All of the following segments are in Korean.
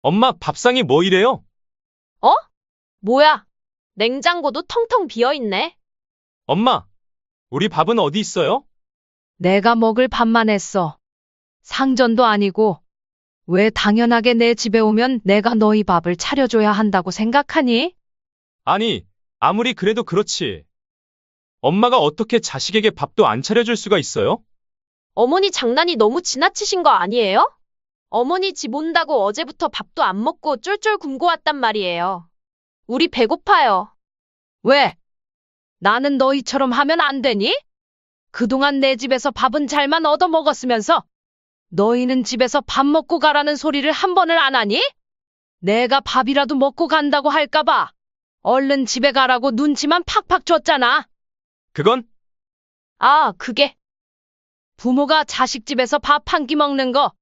엄마, 밥상이 뭐 이래요? 어? 뭐야? 냉장고도 텅텅 비어 있네. 엄마, 우리 밥은 어디 있어요? 내가 먹을 밥만 했어. 상전도 아니고 왜 당연하게 내 집에 오면 내가 너희 밥을 차려줘야 한다고 생각하니? 아니, 아무리 그래도 그렇지. 엄마가 어떻게 자식에게 밥도 안 차려줄 수가 있어요? 어머니 장난이 너무 지나치신 거 아니에요? 어머니 집 온다고 어제부터 밥도 안 먹고 쫄쫄 굶고 왔단 말이에요. 우리 배고파요. 왜? 나는 너희처럼 하면 안 되니? 그동안 내 집에서 밥은 잘만 얻어 먹었으면서 너희는 집에서 밥 먹고 가라는 소리를 한 번을 안 하니? 내가 밥이라도 먹고 간다고 할까봐 얼른 집에 가라고 눈치만 팍팍 줬잖아. 그건 아, 그게. 부모가 자식 집에서 밥 한 끼 먹는 거,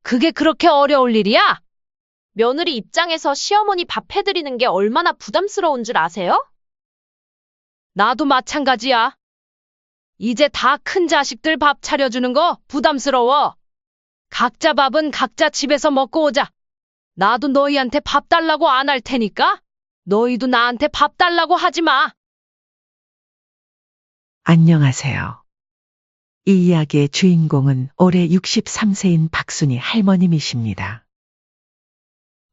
그게 그렇게 어려울 일이야? 며느리 입장에서 시어머니 밥 해드리는 게 얼마나 부담스러운 줄 아세요? 나도 마찬가지야. 이제 다 큰 자식들 밥 차려주는 거 부담스러워. 각자 밥은 각자 집에서 먹고 오자. 나도 너희한테 밥 달라고 안 할 테니까 너희도 나한테 밥 달라고 하지 마. 안녕하세요. 이 이야기의 주인공은 올해 63세인 박순희 할머님이십니다.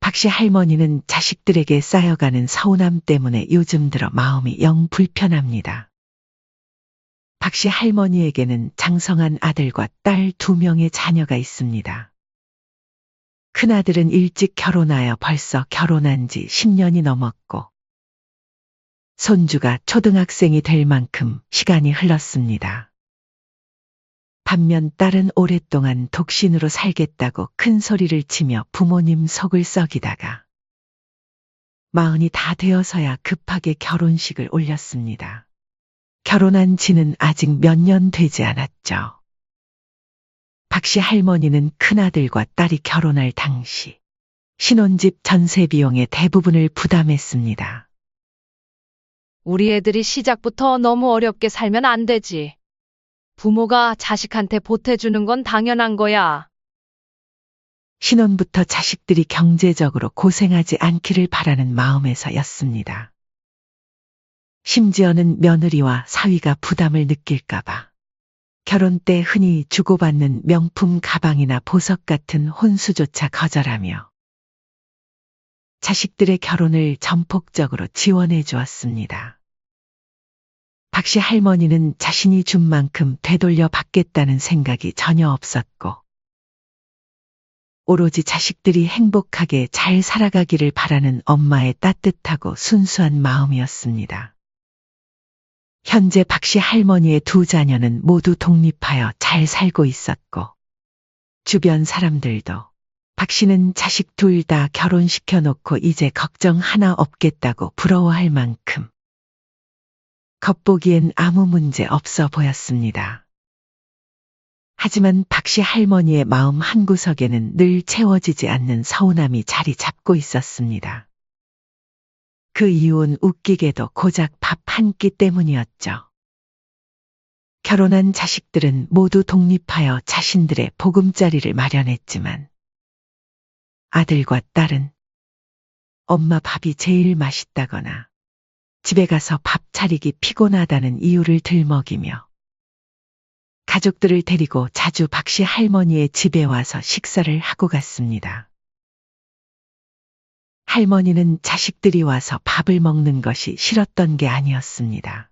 박씨 할머니는 자식들에게 쌓여가는 서운함 때문에 요즘 들어 마음이 영 불편합니다. 박씨 할머니에게는 장성한 아들과 딸 2명의 자녀가 있습니다. 큰아들은 일찍 결혼하여 벌써 결혼한 지 10년이 넘었고, 손주가 초등학생이 될 만큼 시간이 흘렀습니다. 반면 딸은 오랫동안 독신으로 살겠다고 큰 소리를 치며 부모님 속을 썩이다가 40이 다 되어서야 급하게 결혼식을 올렸습니다. 결혼한 지는 아직 몇 년 되지 않았죠. 박씨 할머니는 큰아들과 딸이 결혼할 당시 신혼집 전세 비용의 대부분을 부담했습니다. 우리 애들이 시작부터 너무 어렵게 살면 안 되지. 부모가 자식한테 보태주는 건 당연한 거야. 신혼부터 자식들이 경제적으로 고생하지 않기를 바라는 마음에서였습니다. 심지어는 며느리와 사위가 부담을 느낄까봐 결혼 때 흔히 주고받는 명품 가방이나 보석 같은 혼수조차 거절하며 자식들의 결혼을 전폭적으로 지원해 주었습니다. 박씨 할머니는 자신이 준 만큼 되돌려 받겠다는 생각이 전혀 없었고, 오로지 자식들이 행복하게 잘 살아가기를 바라는 엄마의 따뜻하고 순수한 마음이었습니다. 현재 박씨 할머니의 2 자녀는 모두 독립하여 잘 살고 있었고, 주변 사람들도 박씨는 자식 2 다 결혼시켜 놓고 이제 걱정 하나 없겠다고 부러워할 만큼 겉보기엔 아무 문제 없어 보였습니다. 하지만 박씨 할머니의 마음 한구석에는 늘 채워지지 않는 서운함이 자리 잡고 있었습니다. 그 이유는 웃기게도 고작 밥 한 끼 때문이었죠. 결혼한 자식들은 모두 독립하여 자신들의 보금자리를 마련했지만 아들과 딸은 엄마 밥이 제일 맛있다거나 집에 가서 밥 차리기 피곤하다는 이유를 들먹이며 가족들을 데리고 자주 박씨 할머니의 집에 와서 식사를 하고 갔습니다. 할머니는 자식들이 와서 밥을 먹는 것이 싫었던 게 아니었습니다.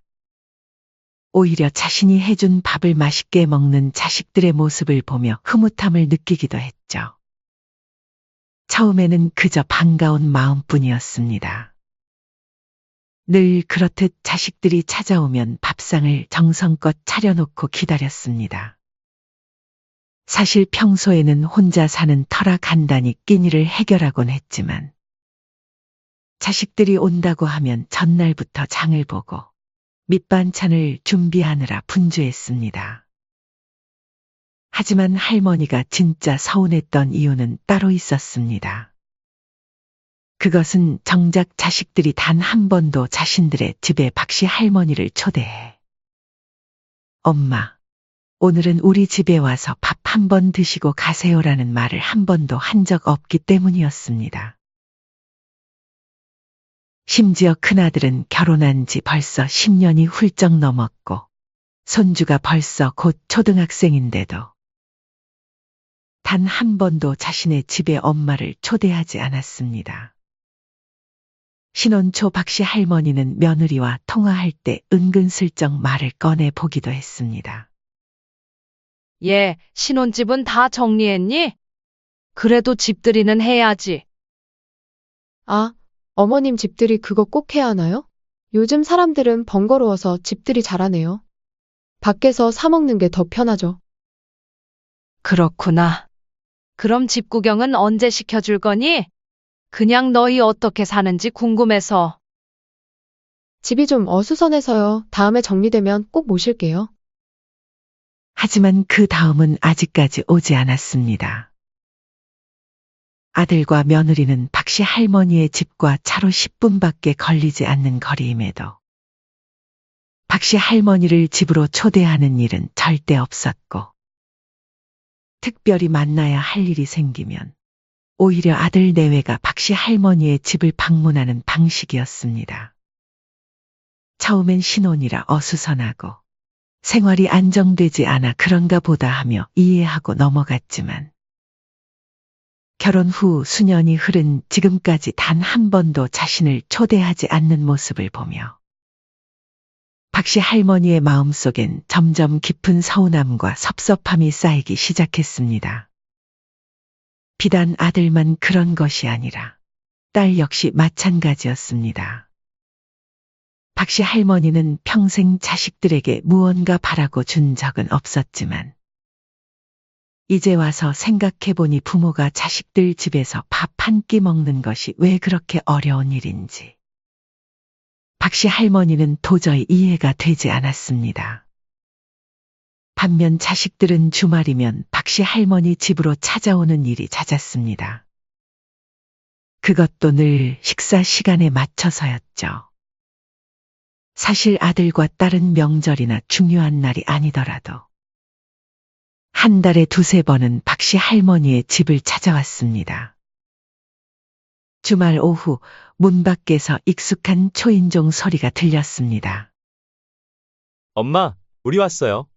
오히려 자신이 해준 밥을 맛있게 먹는 자식들의 모습을 보며 흐뭇함을 느끼기도 했죠. 처음에는 그저 반가운 마음뿐이었습니다. 늘 그렇듯 자식들이 찾아오면 밥상을 정성껏 차려놓고 기다렸습니다. 사실 평소에는 혼자 사는 터라 간단히 끼니를 해결하곤 했지만 자식들이 온다고 하면 전날부터 장을 보고 밑반찬을 준비하느라 분주했습니다. 하지만 할머니가 진짜 서운했던 이유는 따로 있었습니다. 그것은 정작 자식들이 단 한 번도 자신들의 집에 박씨 할머니를 초대해 "엄마, 오늘은 우리 집에 와서 밥 한 번 드시고 가세요라는 말을 한 번도 한 적 없기 때문이었습니다. 심지어 큰아들은 결혼한 지 벌써 10년이 훌쩍 넘었고 손주가 벌써 곧 초등학생인데도 단 한 번도 자신의 집에 엄마를 초대하지 않았습니다. 신혼 초 박씨 할머니는 며느리와 통화할 때 은근슬쩍 말을 꺼내 보기도 했습니다. 얘, 신혼집은 다 정리했니? 그래도 집들이는 해야지. 아, 어머님 집들이 그거 꼭 해야 하나요? 요즘 사람들은 번거로워서 집들이 잘하네요. 밖에서 사 먹는 게 더 편하죠. 그렇구나. 그럼 집 구경은 언제 시켜줄 거니? 그냥 너희 어떻게 사는지 궁금해서. 집이 좀 어수선해서요. 다음에 정리되면 꼭 모실게요. 하지만 그 다음은 아직까지 오지 않았습니다. 아들과 며느리는 박씨 할머니의 집과 차로 10분밖에 걸리지 않는 거리임에도 박씨 할머니를 집으로 초대하는 일은 절대 없었고 특별히 만나야 할 일이 생기면 오히려 아들 내외가 박씨 할머니의 집을 방문하는 방식이었습니다. 처음엔 신혼이라 어수선하고 생활이 안정되지 않아 그런가 보다 하며 이해하고 넘어갔지만 결혼 후 수년이 흐른 지금까지 단 한 번도 자신을 초대하지 않는 모습을 보며 박씨 할머니의 마음속엔 점점 깊은 서운함과 섭섭함이 쌓이기 시작했습니다. 비단 아들만 그런 것이 아니라 딸 역시 마찬가지였습니다. 박씨 할머니는 평생 자식들에게 무언가 바라고 준 적은 없었지만 이제 와서 생각해보니 부모가 자식들 집에서 밥 한 끼 먹는 것이 왜 그렇게 어려운 일인지 박씨 할머니는 도저히 이해가 되지 않았습니다. 반면 자식들은 주말이면 박씨 할머니 집으로 찾아오는 일이 잦았습니다. 그것도 늘 식사 시간에 맞춰서였죠. 사실 아들과 딸은 명절이나 중요한 날이 아니더라도 한 달에 두세 번은 박씨 할머니의 집을 찾아왔습니다. 주말 오후 문 밖에서 익숙한 초인종 소리가 들렸습니다. 엄마, 우리 왔어요.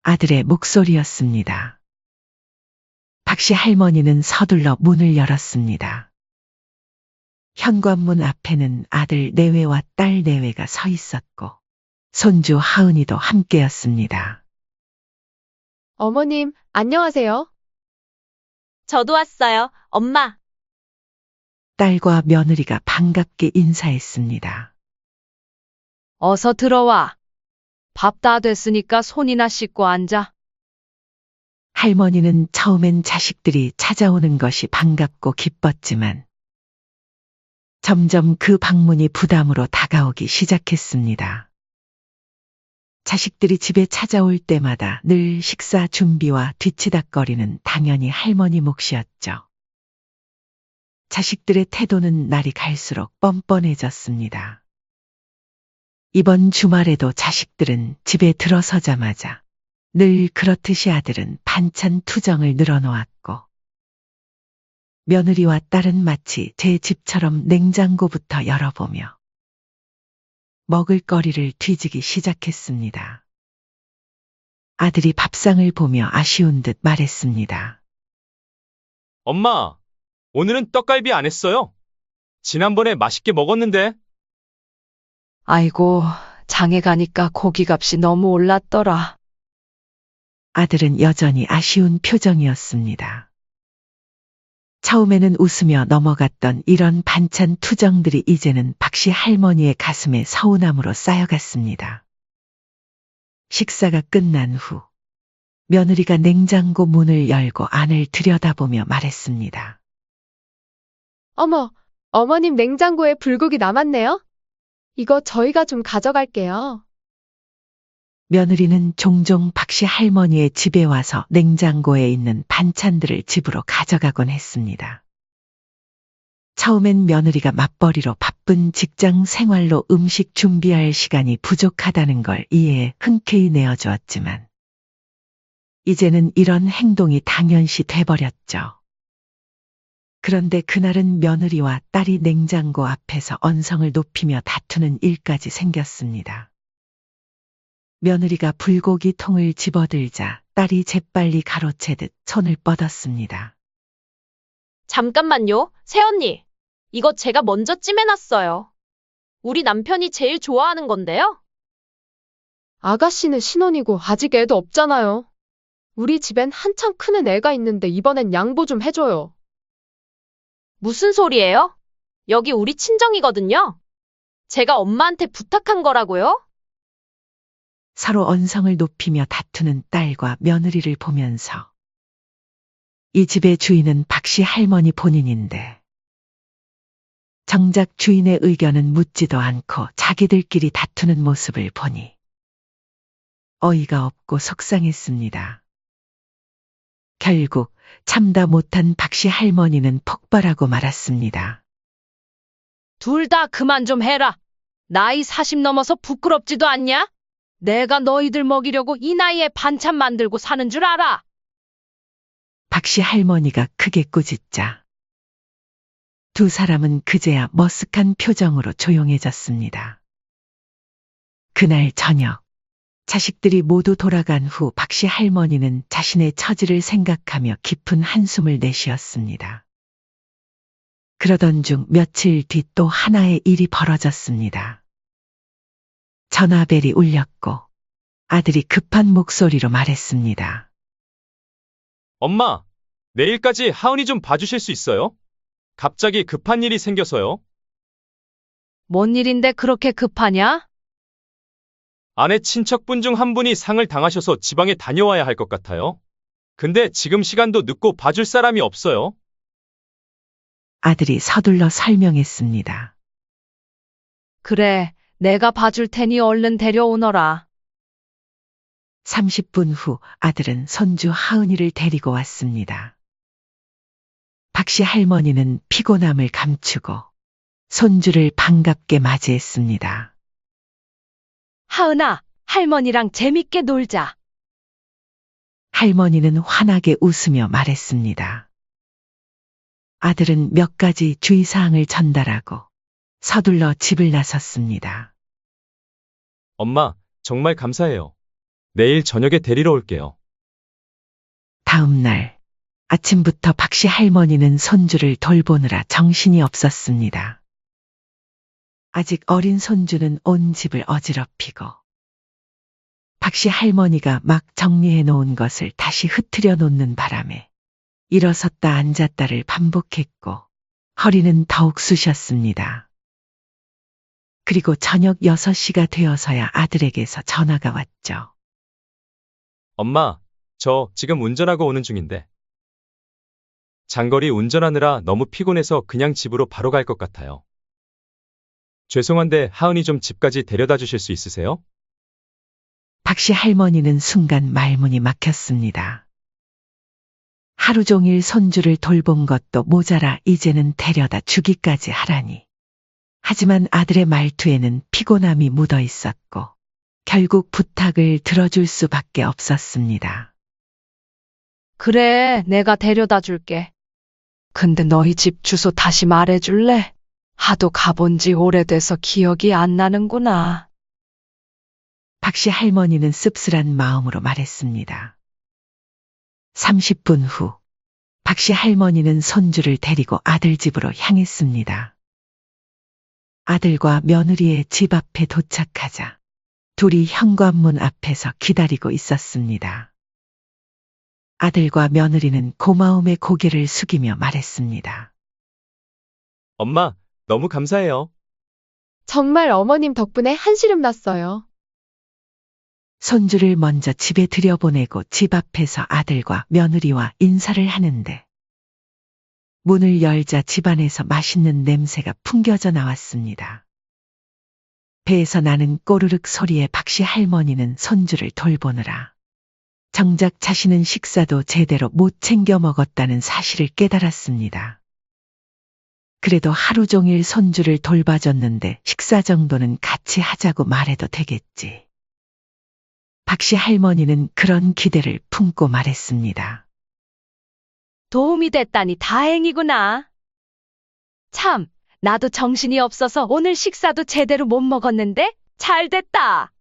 아들의 목소리였습니다. 박씨 할머니는 서둘러 문을 열었습니다. 현관문 앞에는 아들 내외와 딸 내외가 서 있었고 손주 하은이도 함께였습니다. 어머님, 안녕하세요. 저도 왔어요, 엄마. 딸과 며느리가 반갑게 인사했습니다. 어서 들어와. 밥 다 됐으니까 손이나 씻고 앉아. 할머니는 처음엔 자식들이 찾아오는 것이 반갑고 기뻤지만 점점 그 방문이 부담으로 다가오기 시작했습니다. 자식들이 집에 찾아올 때마다 늘 식사 준비와 뒤치다꺼리는 당연히 할머니 몫이었죠. 자식들의 태도는 날이 갈수록 뻔뻔해졌습니다. 이번 주말에도 자식들은 집에 들어서자마자 늘 그렇듯이 아들은 반찬 투정을 늘어놓았고 며느리와 딸은 마치 제 집처럼 냉장고부터 열어보며 먹을거리를 뒤지기 시작했습니다. 아들이 밥상을 보며 아쉬운 듯 말했습니다. 엄마, 오늘은 떡갈비 안 했어요. 지난번에 맛있게 먹었는데. 아이고, 장에 가니까 고기값이 너무 올랐더라. 아들은 여전히 아쉬운 표정이었습니다. 처음에는 웃으며 넘어갔던 이런 반찬 투정들이 이제는 박씨 할머니의 가슴에 서운함으로 쌓여갔습니다. 식사가 끝난 후 며느리가 냉장고 문을 열고 안을 들여다보며 말했습니다. 어머, 어머님 냉장고에 불고기 남았네요. 이거 저희가 좀 가져갈게요. 며느리는 종종 박씨 할머니의 집에 와서 냉장고에 있는 반찬들을 집으로 가져가곤 했습니다. 처음엔 며느리가 맞벌이로 바쁜 직장 생활로 음식 준비할 시간이 부족하다는 걸 이해해 흔쾌히 내어주었지만 이제는 이런 행동이 당연시 돼버렸죠. 그런데 그날은 며느리와 딸이 냉장고 앞에서 언성을 높이며 다투는 일까지 생겼습니다. 며느리가 불고기 통을 집어들자 딸이 재빨리 가로채듯 손을 뻗었습니다. 잠깐만요, 새언니. 이거 제가 먼저 찜해놨어요. 우리 남편이 제일 좋아하는 건데요. 아가씨는 신혼이고 아직 애도 없잖아요. 우리 집엔 한창 크는 애가 있는데 이번엔 양보 좀 해줘요. 무슨 소리예요? 여기 우리 친정이거든요. 제가 엄마한테 부탁한 거라고요? 서로 언성을 높이며 다투는 딸과 며느리를 보면서 이 집의 주인은 박씨 할머니 본인인데 정작 주인의 의견은 묻지도 않고 자기들끼리 다투는 모습을 보니 어이가 없고 속상했습니다. 결국 참다 못한 박씨 할머니는 폭발하고 말았습니다. 둘 다 그만 좀 해라. 나이 40 넘어서 부끄럽지도 않냐? 내가 너희들 먹이려고 이 나이에 반찬 만들고 사는 줄 알아. 박씨 할머니가 크게 꾸짖자 두 사람은 그제야 머쓱한 표정으로 조용해졌습니다. 그날 저녁 자식들이 모두 돌아간 후 박씨 할머니는 자신의 처지를 생각하며 깊은 한숨을 내쉬었습니다. 그러던 중 며칠 뒤 또 하나의 일이 벌어졌습니다. 전화벨이 울렸고 아들이 급한 목소리로 말했습니다. 엄마, 내일까지 하은이 좀 봐주실 수 있어요? 갑자기 급한 일이 생겨서요. 뭔 일인데 그렇게 급하냐? 아내 친척분 중 한 분이 상을 당하셔서 지방에 다녀와야 할 것 같아요. 근데 지금 시간도 늦고 봐줄 사람이 없어요. 아들이 서둘러 설명했습니다. 그래, 내가 봐줄 테니 얼른 데려오너라. 30분 후 아들은 손주 하은이를 데리고 왔습니다. 박씨 할머니는 피곤함을 감추고 손주를 반갑게 맞이했습니다. 하은아, 할머니랑 재밌게 놀자. 할머니는 환하게 웃으며 말했습니다. 아들은 몇 가지 주의사항을 전달하고 서둘러 집을 나섰습니다. 엄마, 정말 감사해요. 내일 저녁에 데리러 올게요. 다음 날 아침부터 박씨 할머니는 손주를 돌보느라 정신이 없었습니다. 아직 어린 손주는 온 집을 어지럽히고 박씨 할머니가 막 정리해 놓은 것을 다시 흩트려 놓는 바람에 일어섰다 앉았다를 반복했고 허리는 더욱 쑤셨습니다. 그리고 저녁 6시가 되어서야 아들에게서 전화가 왔죠. 엄마, 저 지금 운전하고 오는 중인데. 장거리 운전하느라 너무 피곤해서 그냥 집으로 바로 갈 것 같아요. 죄송한데 하은이 좀 집까지 데려다 주실 수 있으세요? 박씨 할머니는 순간 말문이 막혔습니다. 하루 종일 손주를 돌본 것도 모자라 이제는 데려다 주기까지 하라니. 하지만 아들의 말투에는 피곤함이 묻어 있었고 결국 부탁을 들어줄 수밖에 없었습니다. 그래, 내가 데려다 줄게. 근데 너희 집 주소 다시 말해줄래? 하도 가본 지 오래돼서 기억이 안 나는구나. 박씨 할머니는 씁쓸한 마음으로 말했습니다. 30분 후 박씨 할머니는 손주를 데리고 아들 집으로 향했습니다. 아들과 며느리의 집 앞에 도착하자 둘이 현관문 앞에서 기다리고 있었습니다. 아들과 며느리는 고마움의 고개를 숙이며 말했습니다. 엄마, 너무 감사해요. 정말 어머님 덕분에 한시름 났어요. 손주를 먼저 집에 들여보내고 집 앞에서 아들과 며느리와 인사를 하는데 문을 열자 집안에서 맛있는 냄새가 풍겨져 나왔습니다. 배에서 나는 꼬르륵 소리에 박씨 할머니는 손주를 돌보느라 정작 자신은 식사도 제대로 못 챙겨 먹었다는 사실을 깨달았습니다. 그래도 하루 종일 손주를 돌봐줬는데 식사 정도는 같이 하자고 말해도 되겠지. 박씨 할머니는 그런 기대를 품고 말했습니다. 도움이 됐다니 다행이구나. 참, 나도 정신이 없어서 오늘 식사도 제대로 못 먹었는데 잘 됐다.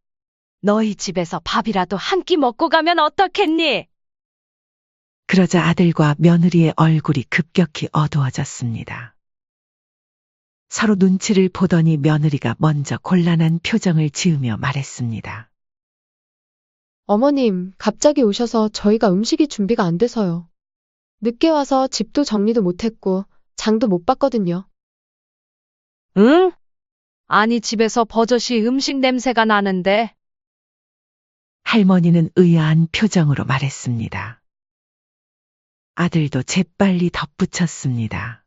너희 집에서 밥이라도 한 끼 먹고 가면 어떻겠니? 그러자 아들과 며느리의 얼굴이 급격히 어두워졌습니다. 서로 눈치를 보더니 며느리가 먼저 곤란한 표정을 지으며 말했습니다. 어머님, 갑자기 오셔서 저희가 음식이 준비가 안 돼서요. 늦게 와서 집도 정리도 못했고, 장도 못 봤거든요. 응? 아니, 집에서 버젓이 음식 냄새가 나는데. 할머니는 의아한 표정으로 말했습니다. 아들도 재빨리 덧붙였습니다.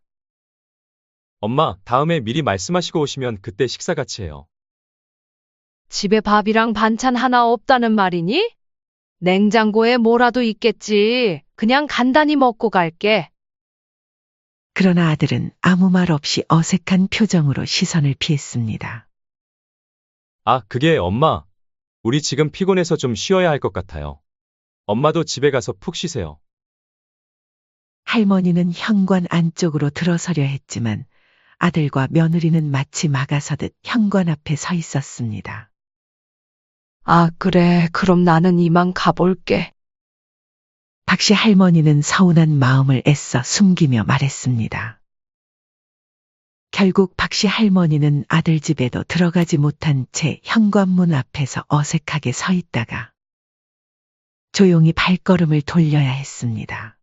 엄마, 다음에 미리 말씀하시고 오시면 그때 식사 같이 해요. 집에 밥이랑 반찬 하나 없다는 말이니? 냉장고에 뭐라도 있겠지. 그냥 간단히 먹고 갈게. 그러나 아들은 아무 말 없이 어색한 표정으로 시선을 피했습니다. 아, 그게 엄마. 우리 지금 피곤해서 좀 쉬어야 할 것 같아요. 엄마도 집에 가서 푹 쉬세요. 할머니는 현관 안쪽으로 들어서려 했지만 아들과 며느리는 마치 막아서듯 현관 앞에 서 있었습니다. 아, 그래. 그럼 나는 이만 가볼게. 박씨 할머니는 서운한 마음을 애써 숨기며 말했습니다. 결국 박씨 할머니는 아들 집에도 들어가지 못한 채 현관문 앞에서 어색하게 서 있다가 조용히 발걸음을 돌려야 했습니다.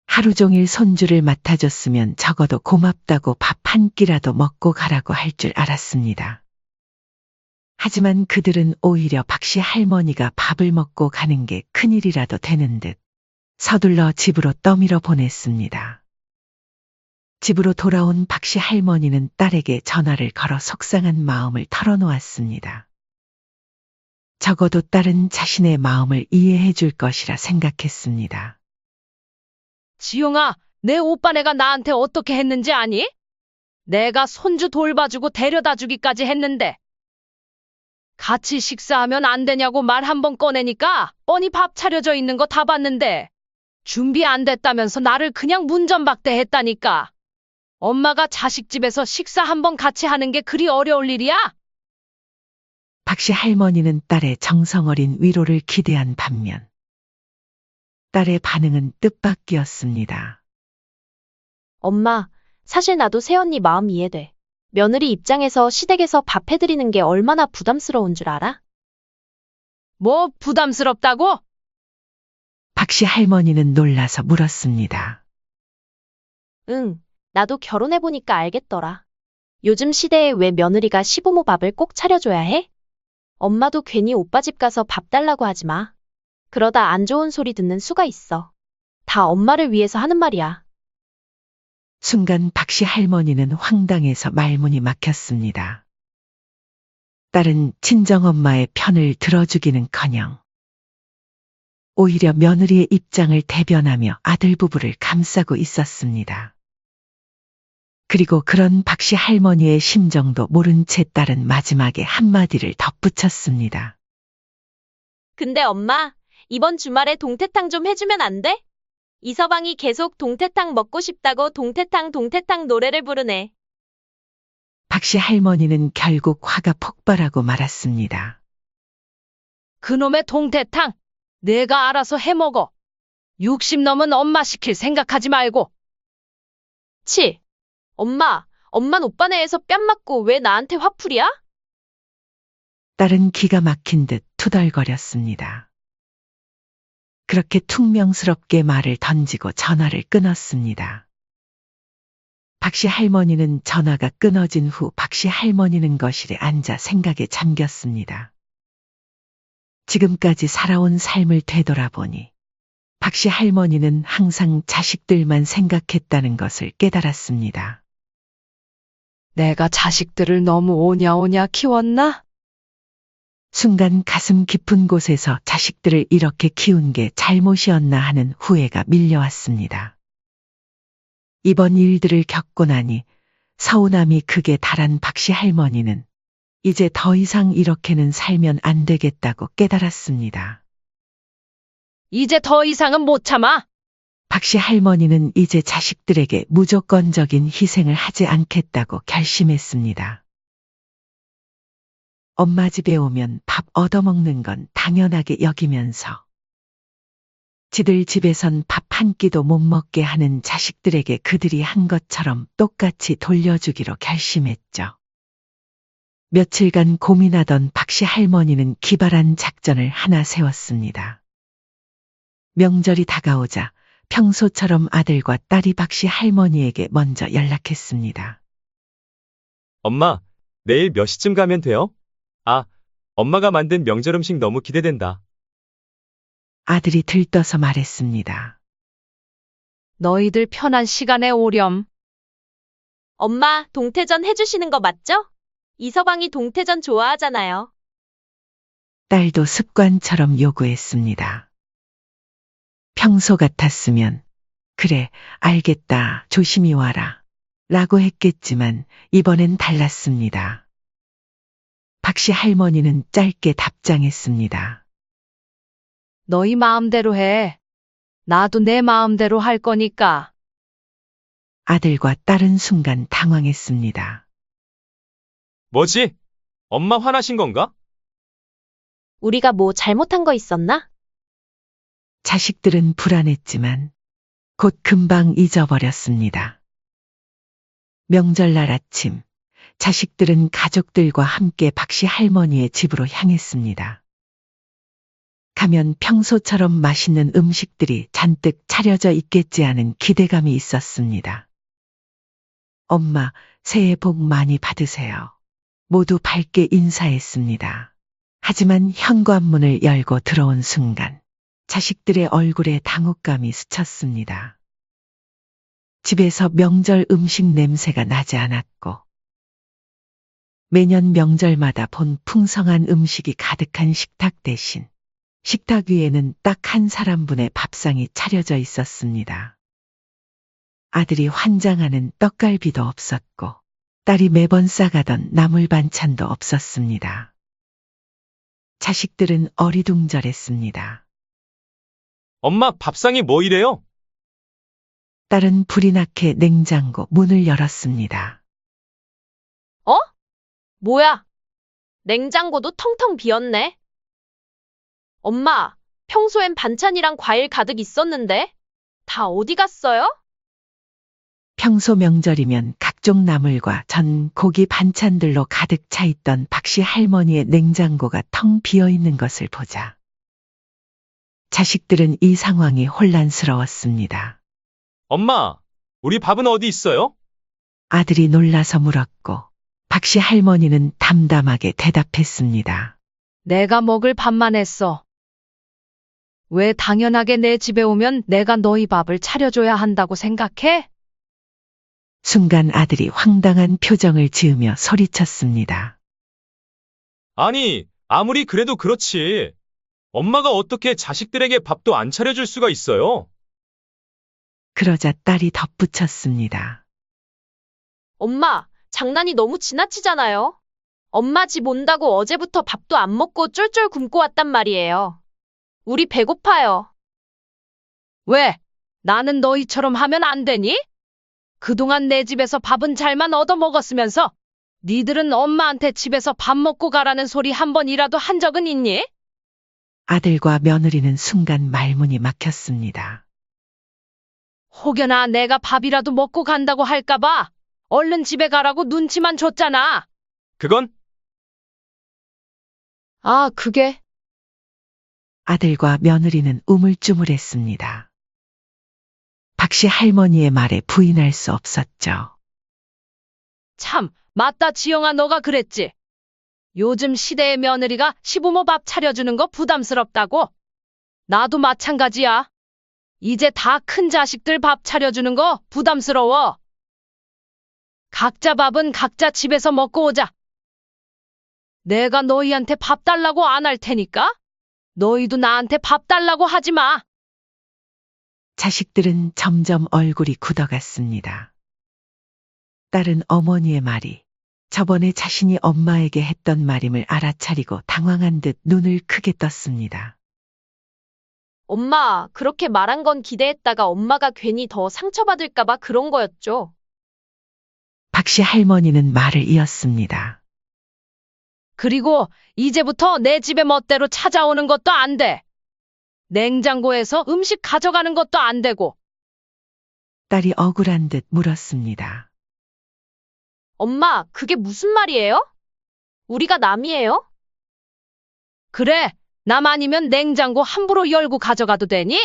하루 종일 손주를 맡아줬으면 적어도 고맙다고 밥 한 끼라도 먹고 가라고 할 줄 알았습니다. 하지만 그들은 오히려 박씨 할머니가 밥을 먹고 가는 게 큰일이라도 되는 듯 서둘러 집으로 떠밀어 보냈습니다. 집으로 돌아온 박씨 할머니는 딸에게 전화를 걸어 속상한 마음을 털어놓았습니다. 적어도 딸은 자신의 마음을 이해해 줄 것이라 생각했습니다. 지용아, 내 오빠네가 나한테 어떻게 했는지 아니? 내가 손주 돌봐주고 데려다 주기까지 했는데. 같이 식사하면 안 되냐고 말 한 번 꺼내니까 뻔히 밥 차려져 있는 거 다 봤는데 준비 안 됐다면서 나를 그냥 문전박대했다니까. 엄마가 자식 집에서 식사 한 번 같이 하는 게 그리 어려울 일이야? 박씨 할머니는 딸의 정성어린 위로를 기대한 반면 딸의 반응은 뜻밖이었습니다. 엄마, 사실 나도 새언니 마음 이해돼. 며느리 입장에서 시댁에서 밥 해드리는 게 얼마나 부담스러운 줄 알아? 뭐 부담스럽다고? 박씨 할머니는 놀라서 물었습니다. 응, 나도 결혼해보니까 알겠더라. 요즘 시대에 왜 며느리가 시부모 밥을 꼭 차려줘야 해? 엄마도 괜히 오빠 집 가서 밥 달라고 하지 마. 그러다 안 좋은 소리 듣는 수가 있어. 다 엄마를 위해서 하는 말이야. 순간 박씨 할머니는 황당해서 말문이 막혔습니다. 딸은 친정엄마의 편을 들어주기는커녕 오히려 며느리의 입장을 대변하며 아들 부부를 감싸고 있었습니다. 그리고 그런 박씨 할머니의 심정도 모른 채 딸은 마지막에 한마디를 덧붙였습니다. 근데 엄마, 이번 주말에 동태탕 좀 해주면 안 돼? 이서방이 계속 동태탕 먹고 싶다고 동태탕 노래를 부르네. 박씨 할머니는 결국 화가 폭발하고 말았습니다. 그놈의 동태탕 내가 알아서 해먹어. 60 넘은 엄마 시킬 생각하지 말고. 치! 엄만 오빠네에서 뺨 맞고 왜 나한테 화풀이야? 딸은 기가 막힌 듯 투덜거렸습니다. 그렇게 퉁명스럽게 말을 던지고 전화를 끊었습니다. 박씨 할머니는 전화가 끊어진 후 박씨 할머니는 거실에 앉아 생각에 잠겼습니다. 지금까지 살아온 삶을 되돌아보니 박씨 할머니는 항상 자식들만 생각했다는 것을 깨달았습니다. 내가 자식들을 너무 오냐오냐 키웠나? 순간 가슴 깊은 곳에서 자식들을 이렇게 키운 게 잘못이었나 하는 후회가 밀려왔습니다. 이번 일들을 겪고 나니 서운함이 극에 달한 박씨 할머니는 이제 더 이상 이렇게는 살면 안 되겠다고 깨달았습니다. 이제 더 이상은 못 참아. 박씨 할머니는 이제 자식들에게 무조건적인 희생을 하지 않겠다고 결심했습니다. 엄마 집에 오면 밥 얻어먹는 건 당연하게 여기면서 지들 집에선 밥 한 끼도 못 먹게 하는 자식들에게 그들이 한 것처럼 똑같이 돌려주기로 결심했죠. 며칠간 고민하던 박씨 할머니는 기발한 작전을 하나 세웠습니다. 명절이 다가오자 평소처럼 아들과 딸이 박씨 할머니에게 먼저 연락했습니다. 엄마, 내일 몇 시쯤 가면 돼요? 아, 엄마가 만든 명절 음식 너무 기대된다. 아들이 들떠서 말했습니다. 너희들 편한 시간에 오렴. 엄마, 동태전 해주시는 거 맞죠? 이서방이 동태전 좋아하잖아요. 딸도 습관처럼 요구했습니다. 평소 같았으면 그래, 알겠다, 조심히 와라 라고 했겠지만 이번엔 달랐습니다. 박씨 할머니는 짧게 답장했습니다. 너희 마음대로 해. 나도 내 마음대로 할 거니까. 아들과 딸은 순간 당황했습니다. 뭐지? 엄마 화나신 건가? 우리가 뭐 잘못한 거 있었나? 자식들은 불안했지만 곧 금방 잊어버렸습니다. 명절날 아침, 자식들은 가족들과 함께 박씨 할머니의 집으로 향했습니다. 가면 평소처럼 맛있는 음식들이 잔뜩 차려져 있겠지 하는 기대감이 있었습니다. 엄마, 새해 복 많이 받으세요. 모두 밝게 인사했습니다. 하지만 현관문을 열고 들어온 순간 자식들의 얼굴에 당혹감이 스쳤습니다. 집에서 명절 음식 냄새가 나지 않았고 매년 명절마다 본 풍성한 음식이 가득한 식탁 대신 식탁 위에는 딱 한 사람분의 밥상이 차려져 있었습니다. 아들이 환장하는 떡갈비도 없었고 딸이 매번 싸가던 나물 반찬도 없었습니다. 자식들은 어리둥절했습니다. 엄마 밥상이 뭐 이래요? 딸은 불이 나게 냉장고 문을 열었습니다. 뭐야? 냉장고도 텅텅 비었네. 엄마, 평소엔 반찬이랑 과일 가득 있었는데? 다 어디 갔어요? 평소 명절이면 각종 나물과 전, 고기 반찬들로 가득 차 있던 박씨 할머니의 냉장고가 텅 비어 있는 것을 보자 자식들은 이 상황이 혼란스러웠습니다. 엄마, 우리 밥은 어디 있어요? 아들이 놀라서 물었고 박씨 할머니는 담담하게 대답했습니다. 내가 먹을 밥만 했어. 왜 당연하게 내 집에 오면 내가 너희 밥을 차려줘야 한다고 생각해? 순간 아들이 황당한 표정을 지으며 소리쳤습니다. 아니, 아무리 그래도 그렇지. 엄마가 어떻게 자식들에게 밥도 안 차려줄 수가 있어요? 그러자 딸이 덧붙였습니다. 엄마, 장난이 너무 지나치잖아요. 엄마 집 온다고 어제부터 밥도 안 먹고 쫄쫄 굶고 왔단 말이에요. 우리 배고파요. 왜? 나는 너희처럼 하면 안 되니? 그동안 내 집에서 밥은 잘만 얻어 먹었으면서 니들은 엄마한테 집에서 밥 먹고 가라는 소리 한 번이라도 한 적은 있니? 아들과 며느리는 순간 말문이 막혔습니다. 혹여나 내가 밥이라도 먹고 간다고 할까봐 얼른 집에 가라고 눈치만 줬잖아. 그건 아, 그게 아들과 며느리는 우물쭈물했습니다. 박씨 할머니의 말에 부인할 수 없었죠. 참, 맞다 지영아 너가 그랬지. 요즘 시대의 며느리가 시부모 밥 차려주는 거 부담스럽다고. 나도 마찬가지야. 이제 다 큰 자식들 밥 차려주는 거 부담스러워. 각자 밥은 각자 집에서 먹고 오자. 내가 너희한테 밥 달라고 안 할 테니까 너희도 나한테 밥 달라고 하지 마. 자식들은 점점 얼굴이 굳어갔습니다. 딸은 어머니의 말이 저번에 자신이 엄마에게 했던 말임을 알아차리고 당황한 듯 눈을 크게 떴습니다. 엄마, 그렇게 말한 건 기대했다가 엄마가 괜히 더 상처받을까봐 그런 거였죠. 박씨 할머니는 말을 이었습니다. 그리고 이제부터 내 집에 멋대로 찾아오는 것도 안 돼. 냉장고에서 음식 가져가는 것도 안 되고. 딸이 억울한 듯 물었습니다. 엄마, 그게 무슨 말이에요? 우리가 남이에요? 그래, 남 아니면 냉장고 함부로 열고 가져가도 되니?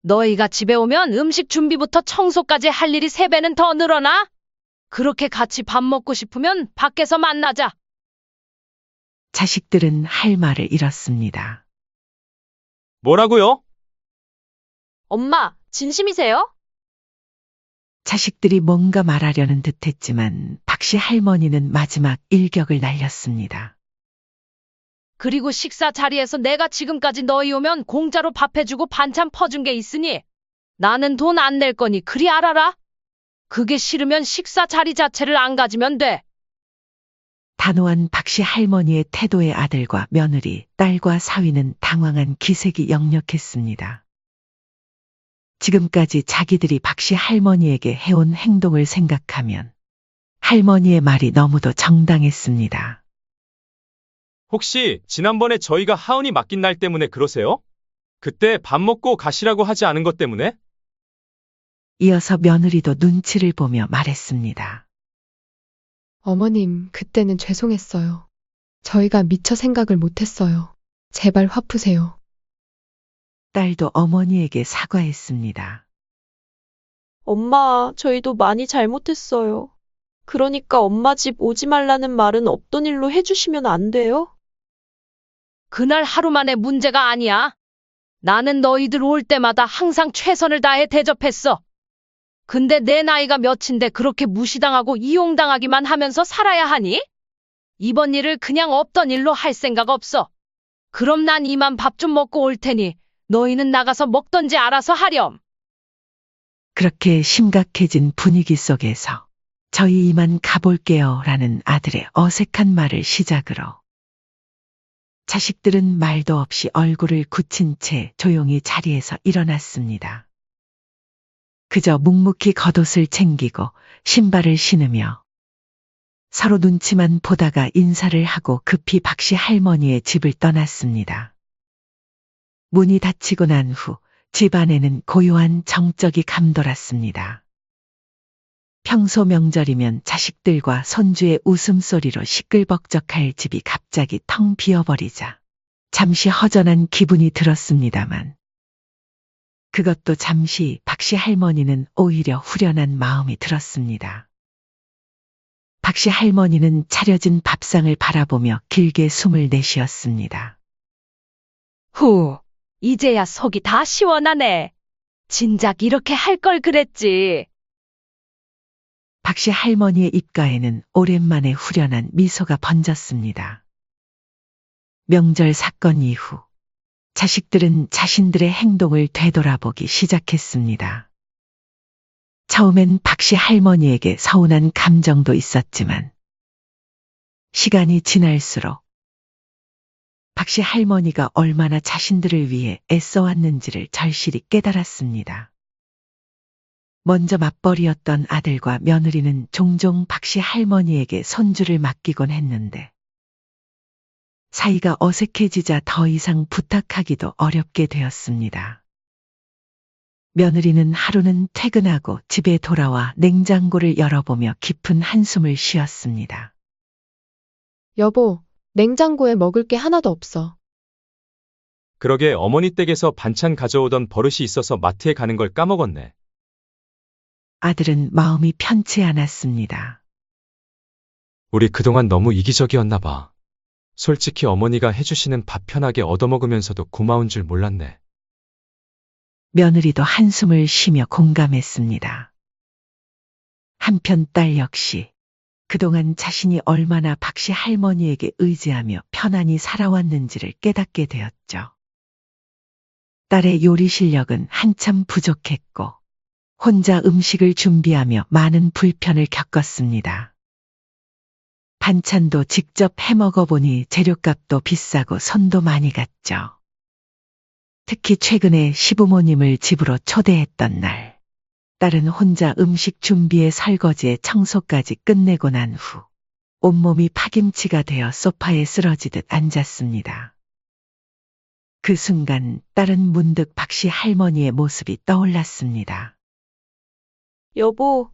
너희가 집에 오면 음식 준비부터 청소까지 할 일이 3배는 더 늘어나? 그렇게 같이 밥 먹고 싶으면 밖에서 만나자. 자식들은 할 말을 잃었습니다. 뭐라고요? 엄마, 진심이세요? 자식들이 뭔가 말하려는 듯했지만 박씨 할머니는 마지막 일격을 날렸습니다. 그리고 식사 자리에서 내가 지금까지 너희 오면 공짜로 밥 해주고 반찬 퍼준 게 있으니 나는 돈 안 낼 거니 그리 알아라. 그게 싫으면 식사 자리 자체를 안 가지면 돼. 단호한 박씨 할머니의 태도에 아들과 며느리, 딸과 사위는 당황한 기색이 역력했습니다. 지금까지 자기들이 박씨 할머니에게 해온 행동을 생각하면 할머니의 말이 너무도 정당했습니다. 혹시 지난번에 저희가 하은이 맡긴 날 때문에 그러세요? 그때 밥 먹고 가시라고 하지 않은 것 때문에? 이어서 며느리도 눈치를 보며 말했습니다. 어머님, 그때는 죄송했어요. 저희가 미처 생각을 못했어요. 제발 화 푸세요. 딸도 어머니에게 사과했습니다. 엄마, 저희도 많이 잘못했어요. 그러니까 엄마 집 오지 말라는 말은 없던 일로 해주시면 안 돼요? 그날 하루만의 문제가 아니야. 나는 너희들 올 때마다 항상 최선을 다해 대접했어. 근데 내 나이가 몇인데 그렇게 무시당하고 이용당하기만 하면서 살아야 하니? 이번 일을 그냥 없던 일로 할 생각 없어. 그럼 난 이만 밥 좀 먹고 올 테니 너희는 나가서 먹던지 알아서 하렴. 그렇게 심각해진 분위기 속에서 저희 이만 가볼게요 라는 아들의 어색한 말을 시작으로 자식들은 말도 없이 얼굴을 굳힌 채 조용히 자리에서 일어났습니다. 그저 묵묵히 겉옷을 챙기고 신발을 신으며 서로 눈치만 보다가 인사를 하고 급히 박씨 할머니의 집을 떠났습니다. 문이 닫히고 난 후 집안에는 고요한 정적이 감돌았습니다. 평소 명절이면 자식들과 손주의 웃음소리로 시끌벅적할 집이 갑자기 텅 비어버리자 잠시 허전한 기분이 들었습니다만 그것도 잠시 박씨 할머니는 오히려 후련한 마음이 들었습니다. 박씨 할머니는 차려진 밥상을 바라보며 길게 숨을 내쉬었습니다. 후, 이제야 속이 다 시원하네. 진작 이렇게 할 걸 그랬지. 박씨 할머니의 입가에는 오랜만에 후련한 미소가 번졌습니다. 명절 사건 이후 자식들은 자신들의 행동을 되돌아보기 시작했습니다. 처음엔 박씨 할머니에게 서운한 감정도 있었지만 시간이 지날수록 박씨 할머니가 얼마나 자신들을 위해 애써왔는지를 절실히 깨달았습니다. 먼저 맞벌이였던 아들과 며느리는 종종 박씨 할머니에게 손주를 맡기곤 했는데 사이가 어색해지자 더 이상 부탁하기도 어렵게 되었습니다. 며느리는 하루는 퇴근하고 집에 돌아와 냉장고를 열어보며 깊은 한숨을 쉬었습니다. 여보, 냉장고에 먹을 게 하나도 없어. 그러게 어머니 댁에서 반찬 가져오던 버릇이 있어서 마트에 가는 걸 까먹었네. 아들은 마음이 편치 않았습니다. 우리 그동안 너무 이기적이었나 봐. 솔직히 어머니가 해주시는 밥 편하게 얻어먹으면서도 고마운 줄 몰랐네. 며느리도 한숨을 쉬며 공감했습니다. 한편 딸 역시 그동안 자신이 얼마나 박씨 할머니에게 의지하며 편안히 살아왔는지를 깨닫게 되었죠. 딸의 요리 실력은 한참 부족했고 혼자 음식을 준비하며 많은 불편을 겪었습니다. 반찬도 직접 해먹어 보니 재료값도 비싸고 손도 많이 갔죠. 특히 최근에 시부모님을 집으로 초대했던 날, 딸은 혼자 음식 준비에 설거지에 청소까지 끝내고 난 후 온몸이 파김치가 되어 소파에 쓰러지듯 앉았습니다. 그 순간 딸은 문득 박씨 할머니의 모습이 떠올랐습니다. 여보,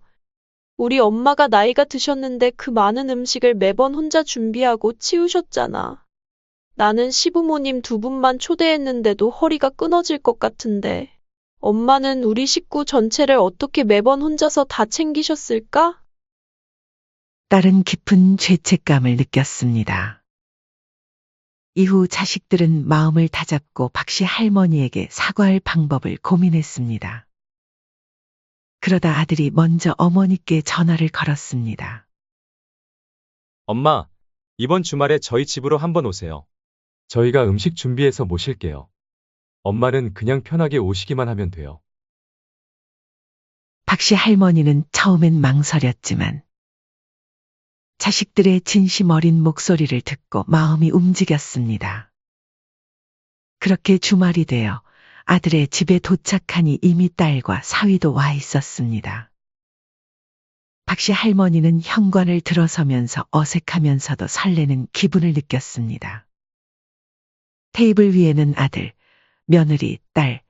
우리 엄마가 나이가 드셨는데 그 많은 음식을 매번 혼자 준비하고 치우셨잖아. 나는 시부모님 두 분만 초대했는데도 허리가 끊어질 것 같은데, 엄마는 우리 식구 전체를 어떻게 매번 혼자서 다 챙기셨을까? 딸은 깊은 죄책감을 느꼈습니다. 이후 자식들은 마음을 다잡고 박씨 할머니에게 사과할 방법을 고민했습니다. 그러다 아들이 먼저 어머니께 전화를 걸었습니다. 엄마, 이번 주말에 저희 집으로 한번 오세요. 저희가 음식 준비해서 모실게요. 엄마는 그냥 편하게 오시기만 하면 돼요. 박씨 할머니는 처음엔 망설였지만 자식들의 진심 어린 목소리를 듣고 마음이 움직였습니다. 그렇게 주말이 되어 아들의 집에 도착하니 이미 딸과 사위도 와 있었습니다. 박씨 할머니는 현관을 들어서면서 어색하면서도 설레는 기분을 느꼈습니다. 테이블 위에는 아들, 며느리, 딸,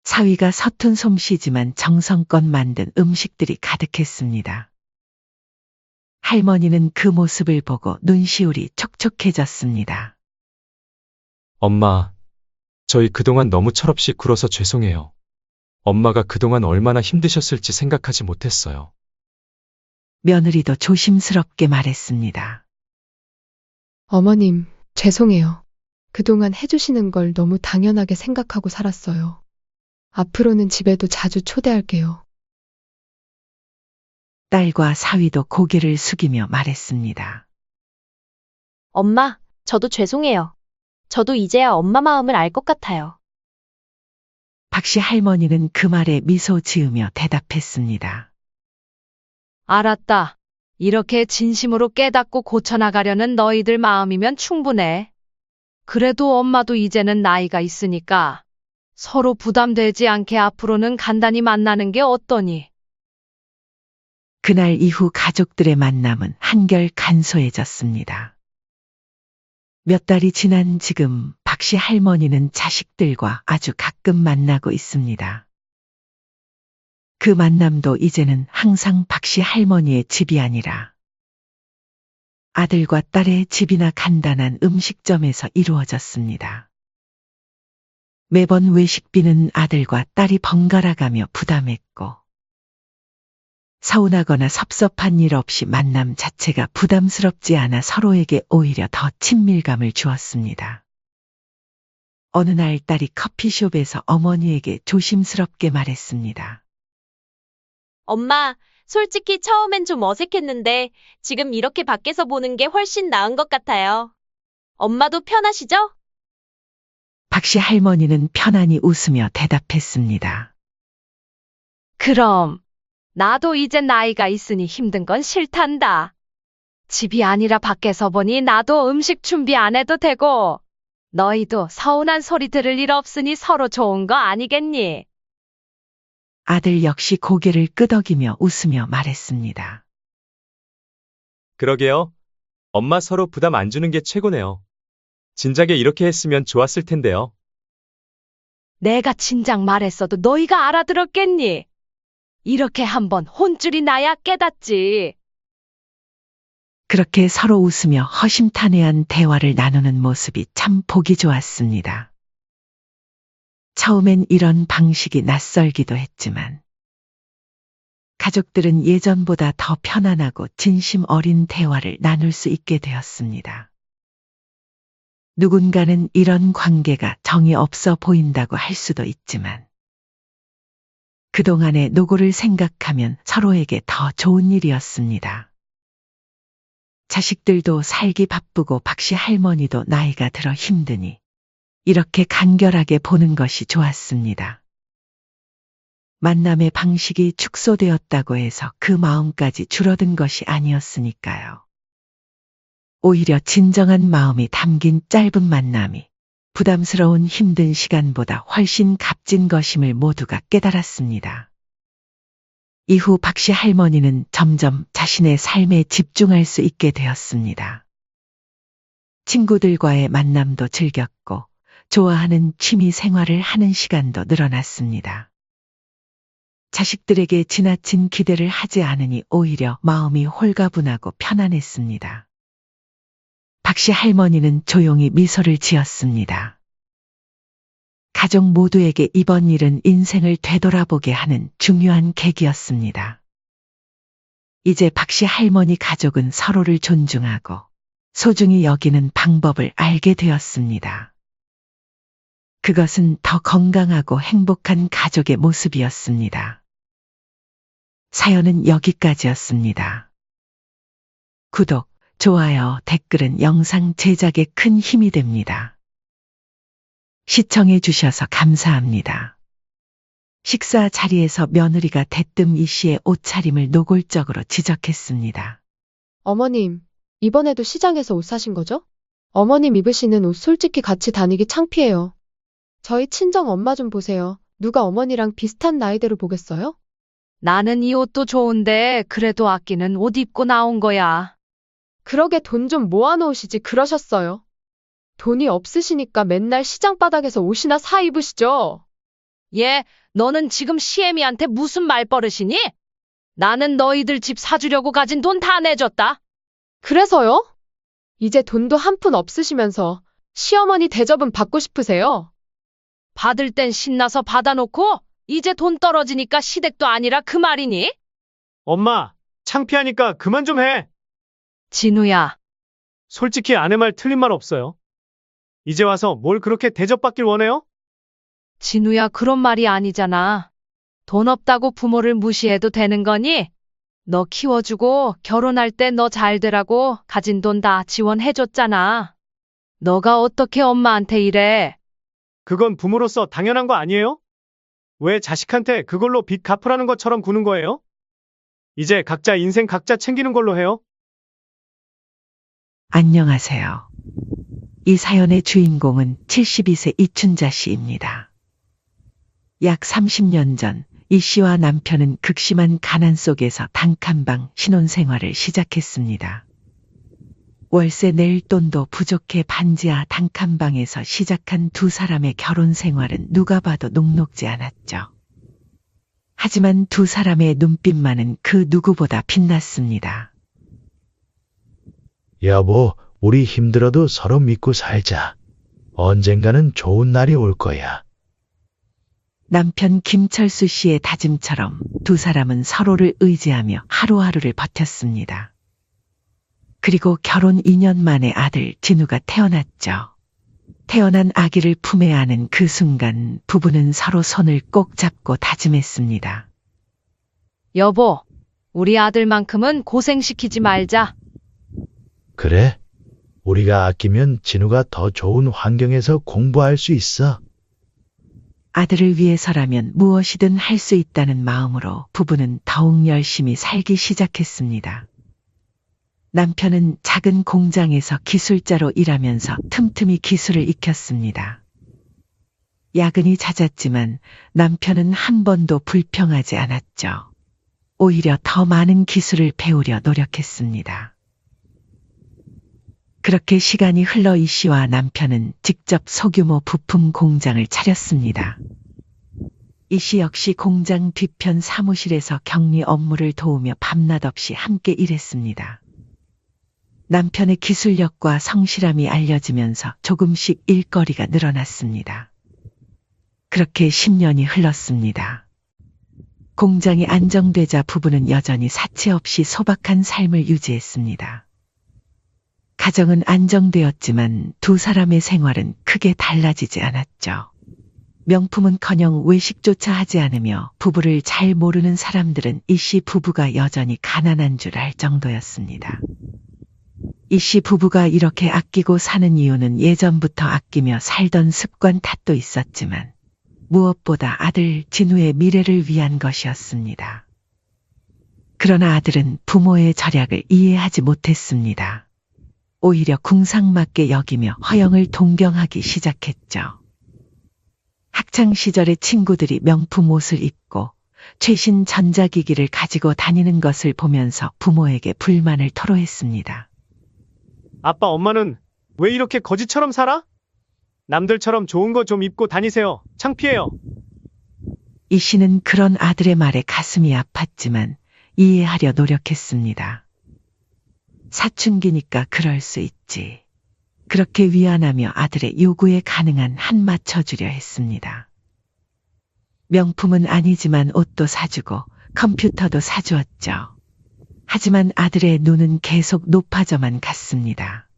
사위가 서툰 솜씨지만 정성껏 만든 음식들이 가득했습니다. 할머니는 그 모습을 보고 눈시울이 촉촉해졌습니다. 엄마, 저희 그동안 너무 철없이 굴어서 죄송해요. 엄마가 그동안 얼마나 힘드셨을지 생각하지 못했어요. 며느리도 조심스럽게 말했습니다. 어머님, 죄송해요. 그동안 해주시는 걸 너무 당연하게 생각하고 살았어요. 앞으로는 집에도 자주 초대할게요. 딸과 사위도 고개를 숙이며 말했습니다. 엄마, 저도 죄송해요. 저도 이제야 엄마 마음을 알 것 같아요. 박씨 할머니는 그 말에 미소 지으며 대답했습니다. 알았다. 이렇게 진심으로 깨닫고 고쳐나가려는 너희들 마음이면 충분해. 그래도 엄마도 이제는 나이가 있으니까 서로 부담되지 않게 앞으로는 간단히 만나는 게 어떠니? 그날 이후 가족들의 만남은 한결 간소해졌습니다. 몇 달이 지난 지금 박씨 할머니는 자식들과 아주 가끔 만나고 있습니다. 그 만남도 이제는 항상 박씨 할머니의 집이 아니라 아들과 딸의 집이나 간단한 음식점에서 이루어졌습니다. 매번 외식비는 아들과 딸이 번갈아가며 부담했고 서운하거나 섭섭한 일 없이 만남 자체가 부담스럽지 않아 서로에게 오히려 더 친밀감을 주었습니다. 어느 날 딸이 커피숍에서 어머니에게 조심스럽게 말했습니다. 엄마, 솔직히 처음엔 좀 어색했는데 지금 이렇게 밖에서 보는 게 훨씬 나은 것 같아요. 엄마도 편하시죠? 박씨 할머니는 편안히 웃으며 대답했습니다. 그럼 나도 이제 나이가 있으니 힘든 건 싫단다. 집이 아니라 밖에서 보니 나도 음식 준비 안 해도 되고 너희도 서운한 소리 들을 일 없으니 서로 좋은 거 아니겠니? 아들 역시 고개를 끄덕이며 웃으며 말했습니다. 그러게요. 엄마 서로 부담 안 주는 게 최고네요. 진작에 이렇게 했으면 좋았을 텐데요. 내가 진작 말했어도 너희가 알아들었겠니? 이렇게 한번 혼쭐이 나야 깨닫지. 그렇게 서로 웃으며 허심탄회한 대화를 나누는 모습이 참 보기 좋았습니다. 처음엔 이런 방식이 낯설기도 했지만 가족들은 예전보다 더 편안하고 진심 어린 대화를 나눌 수 있게 되었습니다. 누군가는 이런 관계가 정이 없어 보인다고 할 수도 있지만 그동안의 노고를 생각하면 서로에게 더 좋은 일이었습니다. 자식들도 살기 바쁘고 박씨 할머니도 나이가 들어 힘드니 이렇게 간결하게 보는 것이 좋았습니다. 만남의 방식이 축소되었다고 해서 그 마음까지 줄어든 것이 아니었으니까요. 오히려 진정한 마음이 담긴 짧은 만남이 부담스러운 힘든 시간보다 훨씬 값진 것임을 모두가 깨달았습니다. 이후 박씨 할머니는 점점 자신의 삶에 집중할 수 있게 되었습니다. 친구들과의 만남도 즐겼고 좋아하는 취미 생활을 하는 시간도 늘어났습니다. 자식들에게 지나친 기대를 하지 않으니 오히려 마음이 홀가분하고 편안했습니다. 박씨 할머니는 조용히 미소를 지었습니다. 가족 모두에게 이번 일은 인생을 되돌아보게 하는 중요한 계기였습니다. 이제 박씨 할머니 가족은 서로를 존중하고 소중히 여기는 방법을 알게 되었습니다. 그것은 더 건강하고 행복한 가족의 모습이었습니다. 사연은 여기까지였습니다. 구독, 좋아요, 댓글은 영상 제작에 큰 힘이 됩니다. 시청해 주셔서 감사합니다. 식사 자리에서 며느리가 대뜸 이 씨의 옷차림을 노골적으로 지적했습니다. 어머님, 이번에도 시장에서 옷 사신 거죠? 어머님 입으시는 옷 솔직히 같이 다니기 창피해요. 저희 친정 엄마 좀 보세요. 누가 어머니랑 비슷한 나이대로 보겠어요? 나는 이 옷도 좋은데 그래도 아끼는 옷 입고 나온 거야. 그러게 돈 좀 모아놓으시지 그러셨어요. 돈이 없으시니까 맨날 시장 바닥에서 옷이나 사 입으시죠? 얘, 너는 지금 시애미한테 무슨 말버릇이니? 나는 너희들 집 사주려고 가진 돈 다 내줬다. 그래서요? 이제 돈도 한 푼 없으시면서 시어머니 대접은 받고 싶으세요? 받을 땐 신나서 받아놓고 이제 돈 떨어지니까 시댁도 아니라 그 말이니? 엄마, 창피하니까 그만 좀 해. 진우야, 솔직히 아내 말 틀린 말 없어요. 이제 와서 뭘 그렇게 대접받길 원해요? 진우야, 그런 말이 아니잖아. 돈 없다고 부모를 무시해도 되는 거니? 너 키워주고 결혼할 때 너 잘 되라고 가진 돈 다 지원해줬잖아. 너가 어떻게 엄마한테 이래? 그건 부모로서 당연한 거 아니에요? 왜 자식한테 그걸로 빚 갚으라는 것처럼 구는 거예요? 이제 각자 인생 각자 챙기는 걸로 해요. 안녕하세요. 이 사연의 주인공은 72세 이춘자 씨입니다. 약 30년 전 이 씨와 남편은 극심한 가난 속에서 단칸방 신혼생활을 시작했습니다. 월세 낼 돈도 부족해 반지하 단칸방에서 시작한 두 사람의 결혼 생활은 누가 봐도 녹록지 않았죠. 하지만 두 사람의 눈빛만은 그 누구보다 빛났습니다. 여보, 우리 힘들어도 서로 믿고 살자. 언젠가는 좋은 날이 올 거야. 남편 김철수 씨의 다짐처럼 두 사람은 서로를 의지하며 하루하루를 버텼습니다. 그리고 결혼 2년 만에 아들 진우가 태어났죠. 태어난 아기를 품에 안은 그 순간 부부는 서로 손을 꼭 잡고 다짐했습니다. 여보, 우리 아들만큼은 고생시키지 말자. 그래? 우리가 아끼면 진우가 더 좋은 환경에서 공부할 수 있어. 아들을 위해서라면 무엇이든 할 수 있다는 마음으로 부부는 더욱 열심히 살기 시작했습니다. 남편은 작은 공장에서 기술자로 일하면서 틈틈이 기술을 익혔습니다. 야근이 잦았지만 남편은 한 번도 불평하지 않았죠. 오히려 더 많은 기술을 배우려 노력했습니다. 그렇게 시간이 흘러 이 씨와 남편은 직접 소규모 부품 공장을 차렸습니다. 이 씨 역시 공장 뒤편 사무실에서 격리 업무를 도우며 밤낮 없이 함께 일했습니다. 남편의 기술력과 성실함이 알려지면서 조금씩 일거리가 늘어났습니다. 그렇게 10년이 흘렀습니다. 공장이 안정되자 부부는 여전히 사치 없이 소박한 삶을 유지했습니다. 가정은 안정되었지만 두 사람의 생활은 크게 달라지지 않았죠. 명품은커녕 외식조차 하지 않으며 부부를 잘 모르는 사람들은 이 씨 부부가 여전히 가난한 줄 알 정도였습니다. 이 씨 부부가 이렇게 아끼고 사는 이유는 예전부터 아끼며 살던 습관 탓도 있었지만 무엇보다 아들 진우의 미래를 위한 것이었습니다. 그러나 아들은 부모의 절약을 이해하지 못했습니다. 오히려 궁상맞게 여기며 허영을 동경하기 시작했죠. 학창 시절의 친구들이 명품 옷을 입고 최신 전자기기를 가지고 다니는 것을 보면서 부모에게 불만을 토로했습니다. 아빠, 엄마는 왜 이렇게 거지처럼 살아? 남들처럼 좋은 거 좀 입고 다니세요. 창피해요. 이 씨는 그런 아들의 말에 가슴이 아팠지만 이해하려 노력했습니다. 사춘기니까 그럴 수 있지. 그렇게 위안하며 아들의 요구에 가능한 한 맞춰주려 했습니다. 명품은 아니지만 옷도 사주고 컴퓨터도 사주었죠. 하지만 아들의 눈은 계속 높아져만 갔습니다.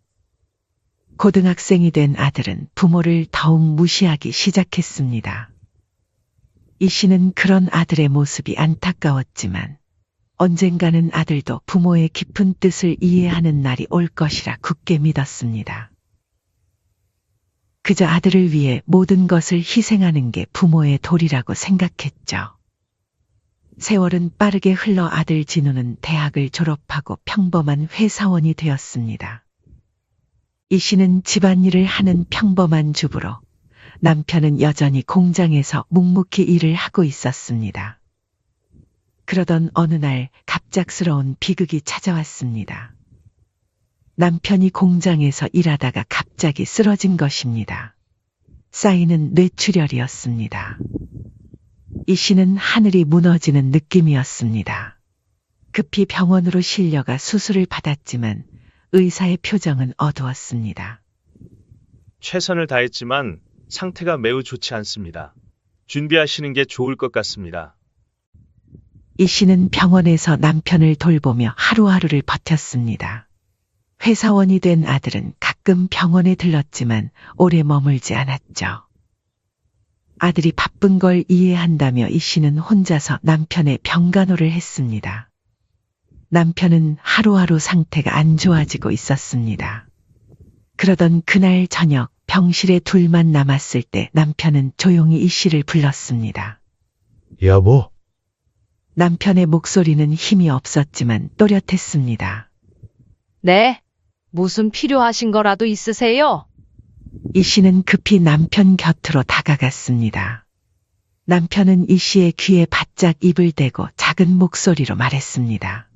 고등학생이 된 아들은 부모를 더욱 무시하기 시작했습니다. 이 씨는 그런 아들의 모습이 안타까웠지만 언젠가는 아들도 부모의 깊은 뜻을 이해하는 날이 올 것이라 굳게 믿었습니다. 그저 아들을 위해 모든 것을 희생하는 게 부모의 도리라고 생각했죠. 세월은 빠르게 흘러 아들 진우는 대학을 졸업하고 평범한 회사원이 되었습니다. 이 씨는 집안일을 하는 평범한 주부로 남편은 여전히 공장에서 묵묵히 일을 하고 있었습니다. 그러던 어느 날 갑작스러운 비극이 찾아왔습니다. 남편이 공장에서 일하다가 갑자기 쓰러진 것입니다. 쌓이는 뇌출혈이었습니다. 이 씨는 하늘이 무너지는 느낌이었습니다. 급히 병원으로 실려가 수술을 받았지만 의사의 표정은 어두웠습니다. 최선을 다했지만 상태가 매우 좋지 않습니다. 준비하시는 게 좋을 것 같습니다. 이 씨는 병원에서 남편을 돌보며 하루하루를 버텼습니다. 회사원이 된 아들은 가끔 병원에 들렀지만 오래 머물지 않았죠. 아들이 바쁜 걸 이해한다며 이 씨는 혼자서 남편의 병간호를 했습니다. 남편은 하루하루 상태가 안 좋아지고 있었습니다. 그러던 그날 저녁 병실에 둘만 남았을 때 남편은 조용히 이 씨를 불렀습니다. 여보, 남편의 목소리는 힘이 없었지만 또렷했습니다. 네, 무슨 필요하신 거라도 있으세요? 이 씨는 급히 남편 곁으로 다가갔습니다. 남편은 이 씨의 귀에 바짝 입을 대고 작은 목소리로 말했습니다.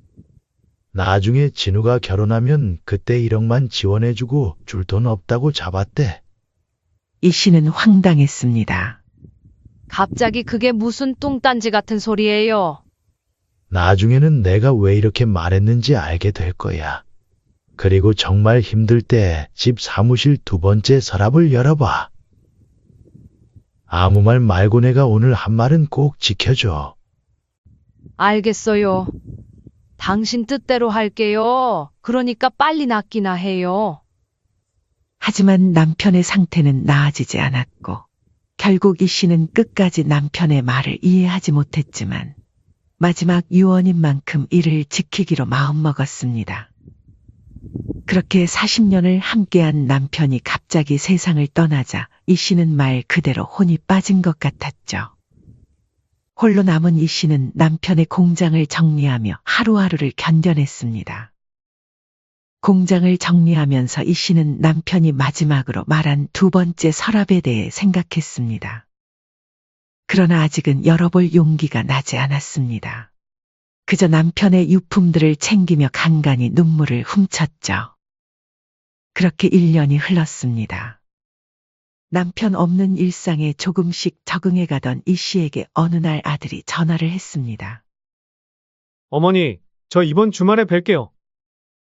나중에 진우가 결혼하면 그때 1억만 지원해주고 줄 돈 없다고 잡았대. 이 씨는 황당했습니다. 갑자기 그게 무슨 뚱딴지 같은 소리예요? 나중에는 내가 왜 이렇게 말했는지 알게 될 거야. 그리고 정말 힘들 때 집 사무실 2번째 서랍을 열어봐. 아무 말 말고 내가 오늘 한 말은 꼭 지켜줘. 알겠어요. 당신 뜻대로 할게요. 그러니까 빨리 낫기나 해요. 하지만 남편의 상태는 나아지지 않았고 결국 이 씨는 끝까지 남편의 말을 이해하지 못했지만 마지막 유언인 만큼 이를 지키기로 마음먹었습니다. 그렇게 40년을 함께한 남편이 갑자기 세상을 떠나자 이 씨는 말 그대로 혼이 빠진 것 같았죠. 홀로 남은 이 씨는 남편의 공장을 정리하며 하루하루를 견뎌냈습니다. 공장을 정리하면서 이 씨는 남편이 마지막으로 말한 2번째 서랍에 대해 생각했습니다. 그러나 아직은 열어볼 용기가 나지 않았습니다. 그저 남편의 유품들을 챙기며 간간히 눈물을 훔쳤죠. 그렇게 1년이 흘렀습니다. 남편 없는 일상에 조금씩 적응해가던 이 씨에게 어느 날 아들이 전화를 했습니다. 어머니, 저 이번 주말에 뵐게요.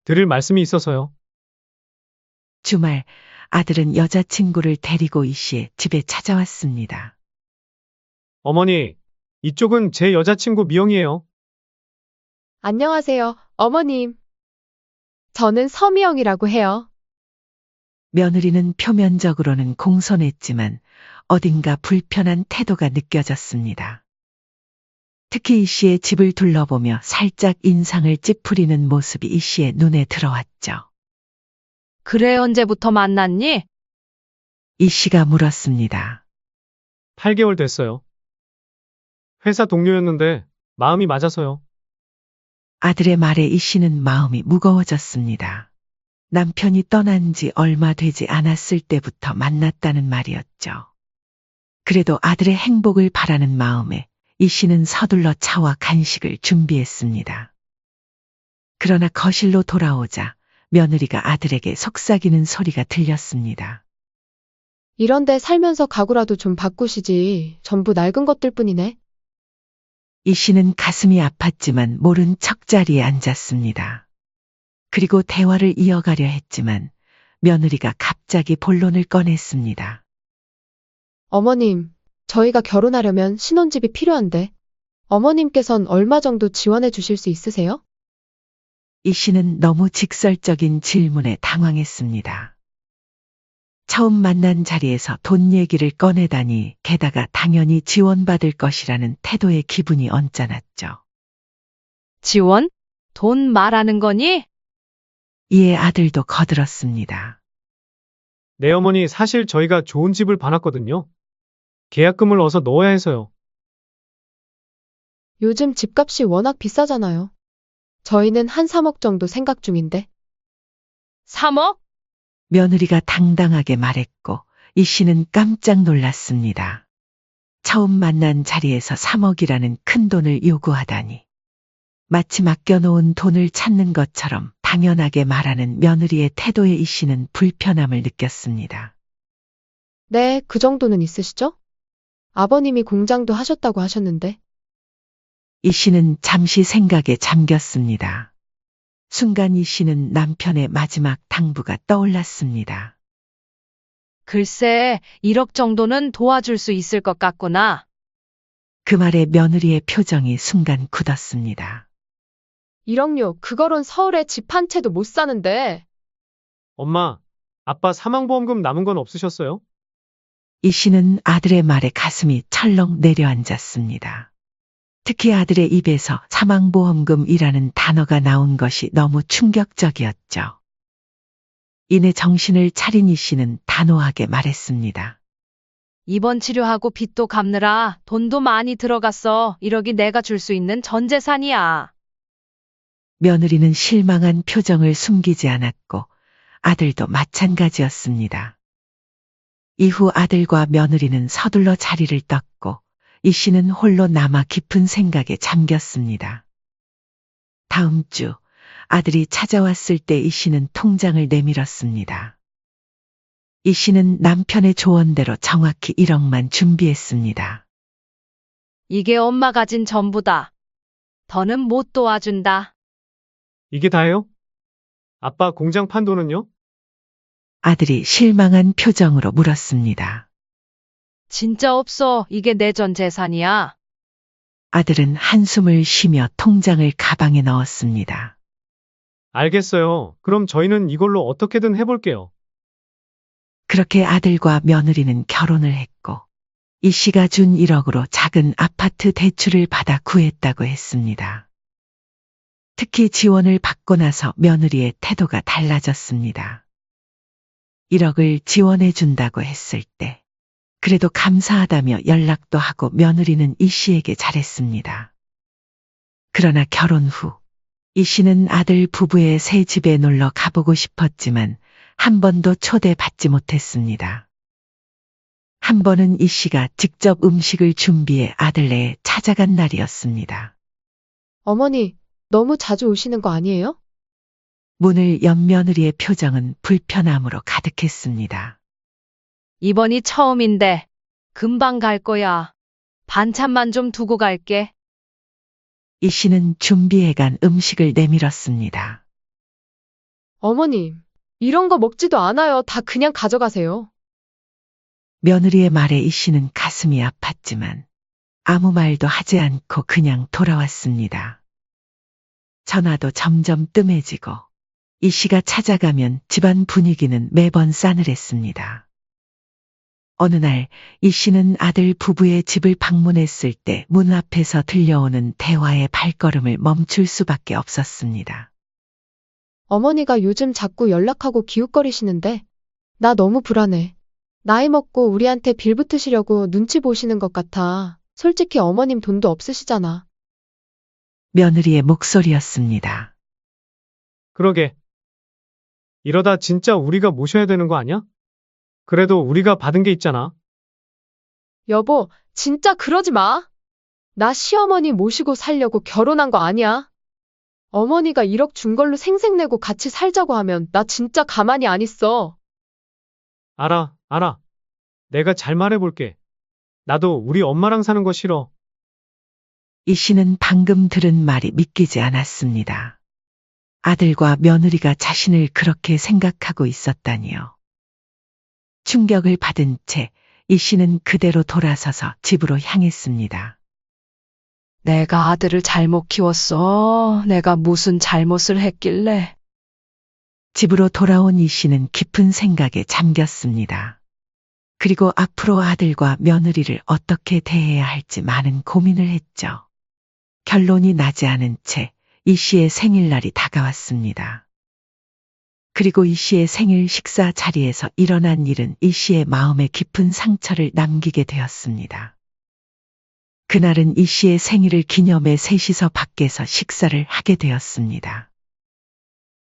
드릴 말씀이 있어서요. 주말 아들은 여자친구를 데리고 이 씨의 집에 찾아왔습니다. 어머니, 이쪽은 제 여자친구 미영이에요. 안녕하세요, 어머님. 저는 서미영이라고 해요. 며느리는 표면적으로는 공손했지만 어딘가 불편한 태도가 느껴졌습니다. 특히 이 씨의 집을 둘러보며 살짝 인상을 찌푸리는 모습이 이 씨의 눈에 들어왔죠. 그래, 언제부터 만났니? 이 씨가 물었습니다. 8개월 됐어요. 회사 동료였는데 마음이 맞아서요. 아들의 말에 이 씨는 마음이 무거워졌습니다. 남편이 떠난 지 얼마 되지 않았을 때부터 만났다는 말이었죠. 그래도 아들의 행복을 바라는 마음에 이 씨는 서둘러 차와 간식을 준비했습니다. 그러나 거실로 돌아오자 며느리가 아들에게 속삭이는 소리가 들렸습니다. 이런데 살면서 가구라도 좀 바꾸시지. 전부 낡은 것들 뿐이네. 이 씨는 가슴이 아팠지만 모른 척 자리에 앉았습니다. 그리고 대화를 이어가려 했지만 며느리가 갑자기 본론을 꺼냈습니다. 어머님, 저희가 결혼하려면 신혼집이 필요한데, 어머님께선 얼마 정도 지원해 주실 수 있으세요? 이 씨는 너무 직설적인 질문에 당황했습니다. 처음 만난 자리에서 돈 얘기를 꺼내다니 게다가 당연히 지원받을 것이라는 태도에 기분이 언짢았죠. 지원? 돈 말하는 거니? 이에 아들도 거들었습니다. 네, 어머니, 사실 저희가 좋은 집을 봐놨거든요. 계약금을 어서 넣어야 해서요. 요즘 집값이 워낙 비싸잖아요. 저희는 한 3억 정도 생각 중인데. 3억? 며느리가 당당하게 말했고 이 씨는 깜짝 놀랐습니다. 처음 만난 자리에서 3억이라는 큰 돈을 요구하다니. 마치 맡겨놓은 돈을 찾는 것처럼 당연하게 말하는 며느리의 태도에 이 씨는 불편함을 느꼈습니다. 네, 그 정도는 있으시죠? 아버님이 공장도 하셨다고 하셨는데. 이 씨는 잠시 생각에 잠겼습니다. 순간 이 씨는 남편의 마지막 당부가 떠올랐습니다. 글쎄, 1억 정도는 도와줄 수 있을 것 같구나. 그 말에 며느리의 표정이 순간 굳었습니다. 1억요, 그거론 서울에 집 한 채도 못 사는데. 엄마, 아빠 사망보험금 남은 건 없으셨어요? 이 씨는 아들의 말에 가슴이 철렁 내려앉았습니다. 특히 아들의 입에서 사망보험금이라는 단어가 나온 것이 너무 충격적이었죠. 이내 정신을 차린 이 씨는 단호하게 말했습니다. 입원 치료하고 빚도 갚느라 돈도 많이 들어갔어. 1억이 내가 줄 수 있는 전 재산이야. 며느리는 실망한 표정을 숨기지 않았고 아들도 마찬가지였습니다. 이후 아들과 며느리는 서둘러 자리를 떴고 이 씨는 홀로 남아 깊은 생각에 잠겼습니다. 다음 주 아들이 찾아왔을 때 이 씨는 통장을 내밀었습니다. 이 씨는 남편의 조언대로 정확히 1억만 준비했습니다. 이게 엄마 가진 전부다. 더는 못 도와준다. 이게 다예요? 아빠 공장 판 돈은요? 아들이 실망한 표정으로 물었습니다. 진짜 없어. 이게 내 전 재산이야. 아들은 한숨을 쉬며 통장을 가방에 넣었습니다. 알겠어요. 그럼 저희는 이걸로 어떻게든 해볼게요. 그렇게 아들과 며느리는 결혼을 했고 이 씨가 준 1억으로 작은 아파트 대출을 받아 구했다고 했습니다. 특히 지원을 받고 나서 며느리의 태도가 달라졌습니다. 1억을 지원해 준다고 했을 때 그래도 감사하다며 연락도 하고 며느리는 이 씨에게 잘했습니다. 그러나 결혼 후 이 씨는 아들 부부의 새 집에 놀러 가보고 싶었지만 한 번도 초대받지 못했습니다. 한 번은 이 씨가 직접 음식을 준비해 아들네에 찾아간 날이었습니다. 어머니, 너무 자주 오시는 거 아니에요? 문을 연 며느리의 표정은 불편함으로 가득했습니다. 이번이 처음인데 금방 갈 거야. 반찬만 좀 두고 갈게. 이 씨는 준비해간 음식을 내밀었습니다. 어머님, 이런 거 먹지도 않아요. 다 그냥 가져가세요. 며느리의 말에 이 씨는 가슴이 아팠지만 아무 말도 하지 않고 그냥 돌아왔습니다. 전화도 점점 뜸해지고 이 씨가 찾아가면 집안 분위기는 매번 싸늘했습니다. 어느 날 이 씨는 아들 부부의 집을 방문했을 때 문 앞에서 들려오는 대화의 발걸음을 멈출 수밖에 없었습니다. 어머니가 요즘 자꾸 연락하고 기웃거리시는데 나 너무 불안해. 나이 먹고 우리한테 빌붙으시려고 눈치 보시는 것 같아. 솔직히 어머님 돈도 없으시잖아. 며느리의 목소리였습니다. 그러게. 이러다 진짜 우리가 모셔야 되는 거 아니야? 그래도 우리가 받은 게 있잖아. 여보, 진짜 그러지 마. 나 시어머니 모시고 살려고 결혼한 거 아니야. 어머니가 1억 준 걸로 생색내고 같이 살자고 하면 나 진짜 가만히 안 있어. 알아. 내가 잘 말해볼게. 나도 우리 엄마랑 사는 거 싫어. 이 씨는 방금 들은 말이 믿기지 않았습니다. 아들과 며느리가 자신을 그렇게 생각하고 있었다니요. 충격을 받은 채 이 씨는 그대로 돌아서서 집으로 향했습니다. 내가 아들을 잘못 키웠어. 내가 무슨 잘못을 했길래. 집으로 돌아온 이 씨는 깊은 생각에 잠겼습니다. 그리고 앞으로 아들과 며느리를 어떻게 대해야 할지 많은 고민을 했죠. 결론이 나지 않은 채 이 씨의 생일날이 다가왔습니다. 그리고 이 씨의 생일 식사 자리에서 일어난 일은 이 씨의 마음에 깊은 상처를 남기게 되었습니다. 그날은 이 씨의 생일을 기념해 셋이서 밖에서 식사를 하게 되었습니다.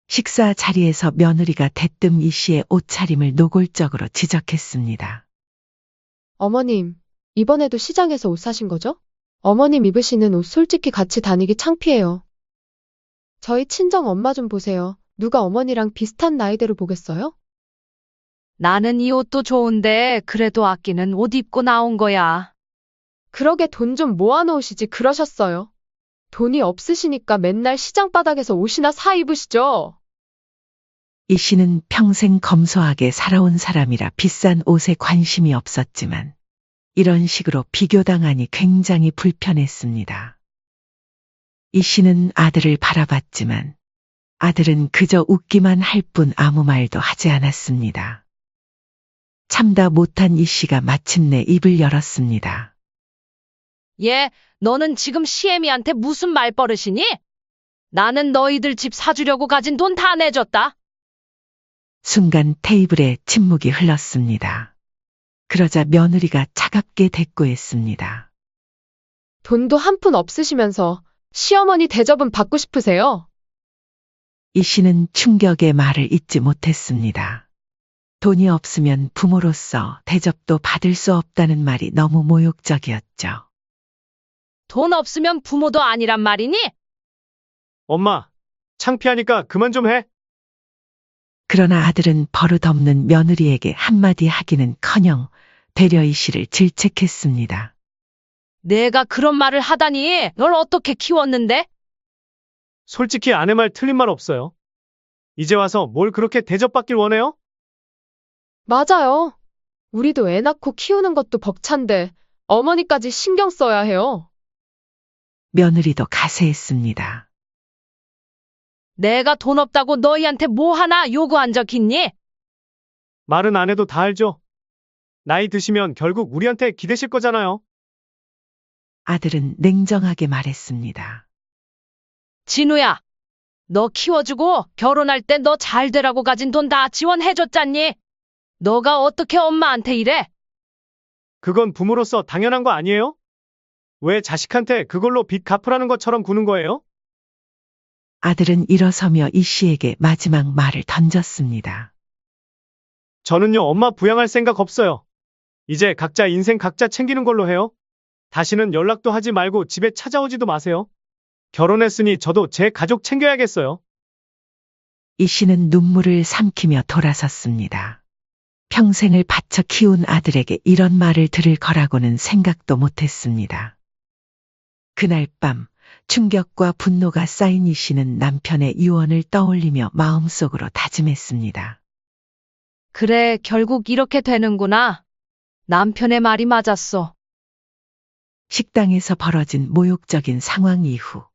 식사 자리에서 며느리가 대뜸 이 씨의 옷차림을 노골적으로 지적했습니다. 어머님, 이번에도 시장에서 옷 사신 거죠? 어머님 입으시는 옷 솔직히 같이 다니기 창피해요. 저희 친정 엄마 좀 보세요. 누가 어머니랑 비슷한 나이대로 보겠어요? 나는 이 옷도 좋은데 그래도 아끼는 옷 입고 나온 거야. 그러게 돈 좀 모아놓으시지 그러셨어요. 돈이 없으시니까 맨날 시장 바닥에서 옷이나 사 입으시죠. 이 씨는 평생 검소하게 살아온 사람이라 비싼 옷에 관심이 없었지만 이런 식으로 비교당하니 굉장히 불편했습니다. 이 씨는 아들을 바라봤지만 아들은 그저 웃기만 할 뿐 아무 말도 하지 않았습니다. 참다 못한 이 씨가 마침내 입을 열었습니다. 얘, 너는 지금 시애미한테 무슨 말버릇이니? 나는 너희들 집 사주려고 가진 돈 다 내줬다. 순간 테이블에 침묵이 흘렀습니다. 그러자 며느리가 차갑게 대꾸했습니다. 돈도 한 푼 없으시면서 시어머니 대접은 받고 싶으세요? 이 씨는 충격의 말을 잊지 못했습니다. 돈이 없으면 부모로서 대접도 받을 수 없다는 말이 너무 모욕적이었죠. 돈 없으면 부모도 아니란 말이니? 엄마, 창피하니까 그만 좀 해. 그러나 아들은 버릇없는 며느리에게 한마디 하기는커녕 되려 이 씨를 질책했습니다. 내가 그런 말을 하다니 널 어떻게 키웠는데? 솔직히 아내 말 틀린 말 없어요. 이제 와서 뭘 그렇게 대접받길 원해요? 맞아요. 우리도 애 낳고 키우는 것도 벅찬데 어머니까지 신경 써야 해요. 며느리도 가세했습니다. 내가 돈 없다고 너희한테 뭐 하나 요구한 적 있니? 말은 안 해도 다 알죠. 나이 드시면 결국 우리한테 기대실 거잖아요. 아들은 냉정하게 말했습니다. 진우야, 너 키워주고 결혼할 때 너 잘 되라고 가진 돈 다 지원해줬잖니? 너가 어떻게 엄마한테 이래? 그건 부모로서 당연한 거 아니에요? 왜 자식한테 그걸로 빚 갚으라는 것처럼 구는 거예요? 아들은 일어서며 이 씨에게 마지막 말을 던졌습니다. 저는요, 엄마 부양할 생각 없어요. 이제 각자 인생 각자 챙기는 걸로 해요. 다시는 연락도 하지 말고 집에 찾아오지도 마세요. 결혼했으니 저도 제 가족 챙겨야겠어요. 이 씨는 눈물을 삼키며 돌아섰습니다. 평생을 바쳐 키운 아들에게 이런 말을 들을 거라고는 생각도 못했습니다. 그날 밤 충격과 분노가 쌓인 이 씨는 남편의 유언을 떠올리며 마음속으로 다짐했습니다. 그래, 결국 이렇게 되는구나. 남편의 말이 맞았어. 식당에서 벌어진 모욕적인 상황 이후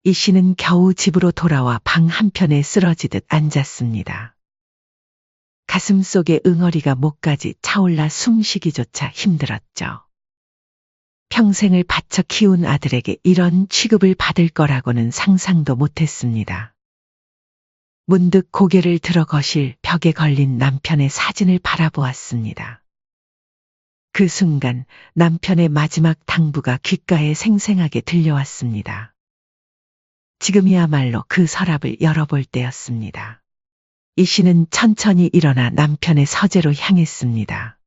이 씨는 겨우 집으로 돌아와 방 한편에 쓰러지듯 앉았습니다. 가슴 속에 응어리가 목까지 차올라 숨쉬기조차 힘들었죠. 평생을 바쳐 키운 아들에게 이런 취급을 받을 거라고는 상상도 못했습니다. 문득 고개를 들어 거실 벽에 걸린 남편의 사진을 바라보았습니다. 그 순간 남편의 마지막 당부가 귓가에 생생하게 들려왔습니다. 지금이야말로 그 서랍을 열어볼 때였습니다. 이 씨는 천천히 일어나 남편의 서재로 향했습니다.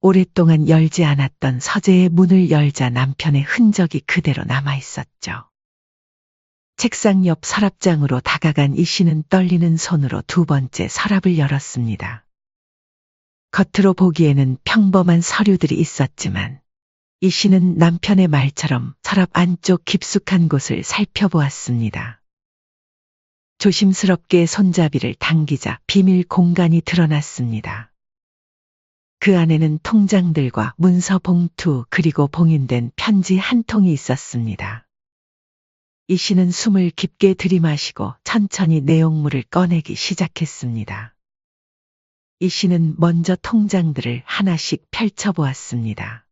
오랫동안 열지 않았던 서재의 문을 열자 남편의 흔적이 그대로 남아 있었죠. 책상 옆 서랍장으로 다가간 이 씨는 떨리는 손으로 두 번째 서랍을 열었습니다. 겉으로 보기에는 평범한 서류들이 있었지만 이 씨는 남편의 말처럼 서랍 안쪽 깊숙한 곳을 살펴보았습니다. 조심스럽게 손잡이를 당기자 비밀 공간이 드러났습니다. 그 안에는 통장들과 문서 봉투 그리고 봉인된 편지 한 통이 있었습니다. 이 씨는 숨을 깊게 들이마시고 천천히 내용물을 꺼내기 시작했습니다. 이 씨는 먼저 통장들을 하나씩 펼쳐보았습니다.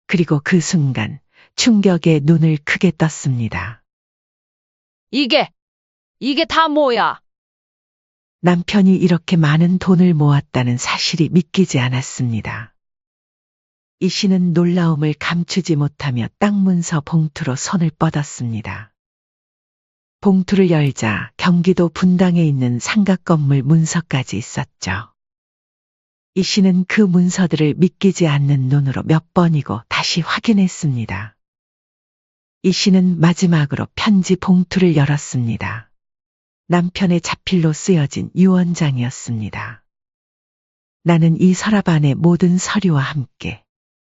그리고 그 순간 충격에 눈을 크게 떴습니다. 이게 다 뭐야? 남편이 이렇게 많은 돈을 모았다는 사실이 믿기지 않았습니다. 이 씨는 놀라움을 감추지 못하며 땅 문서 봉투로 손을 뻗었습니다. 봉투를 열자 경기도 분당에 있는 상가 건물 문서까지 있었죠. 이 씨는 그 문서들을 믿기지 않는 눈으로 몇 번이고 다시 확인했습니다. 이 씨는 마지막으로 편지 봉투를 열었습니다. 남편의 자필로 쓰여진 유언장이었습니다. 나는 이 서랍 안의 모든 서류와 함께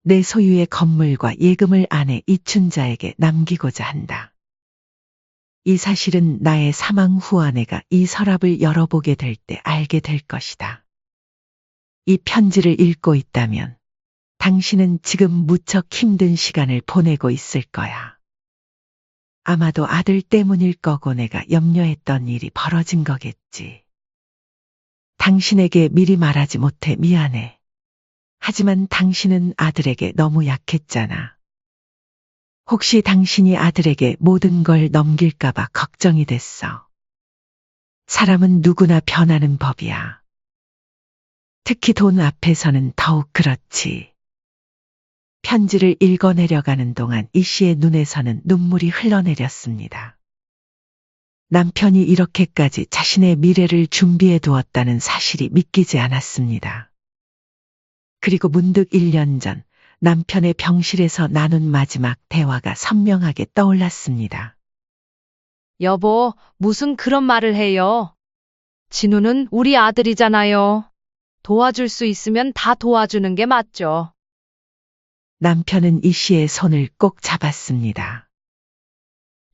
내 소유의 건물과 예금을 아내 이춘자에게 남기고자 한다. 이 사실은 나의 사망 후 아내가 이 서랍을 열어보게 될 때 알게 될 것이다. 이 편지를 읽고 있다면 당신은 지금 무척 힘든 시간을 보내고 있을 거야. 아마도 아들 때문일 거고 내가 염려했던 일이 벌어진 거겠지. 당신에게 미리 말하지 못해 미안해. 하지만 당신은 아들에게 너무 약했잖아. 혹시 당신이 아들에게 모든 걸 넘길까봐 걱정이 됐어. 사람은 누구나 변하는 법이야. 특히 돈 앞에서는 더욱 그렇지. 편지를 읽어내려가는 동안 이 씨의 눈에서는 눈물이 흘러내렸습니다. 남편이 이렇게까지 자신의 미래를 준비해 두었다는 사실이 믿기지 않았습니다. 그리고 문득 1년 전 남편의 병실에서 나눈 마지막 대화가 선명하게 떠올랐습니다. 여보, 무슨 그런 말을 해요? 진우는 우리 아들이잖아요. 도와줄 수 있으면 다 도와주는 게 맞죠. 남편은 이 씨의 손을 꼭 잡았습니다.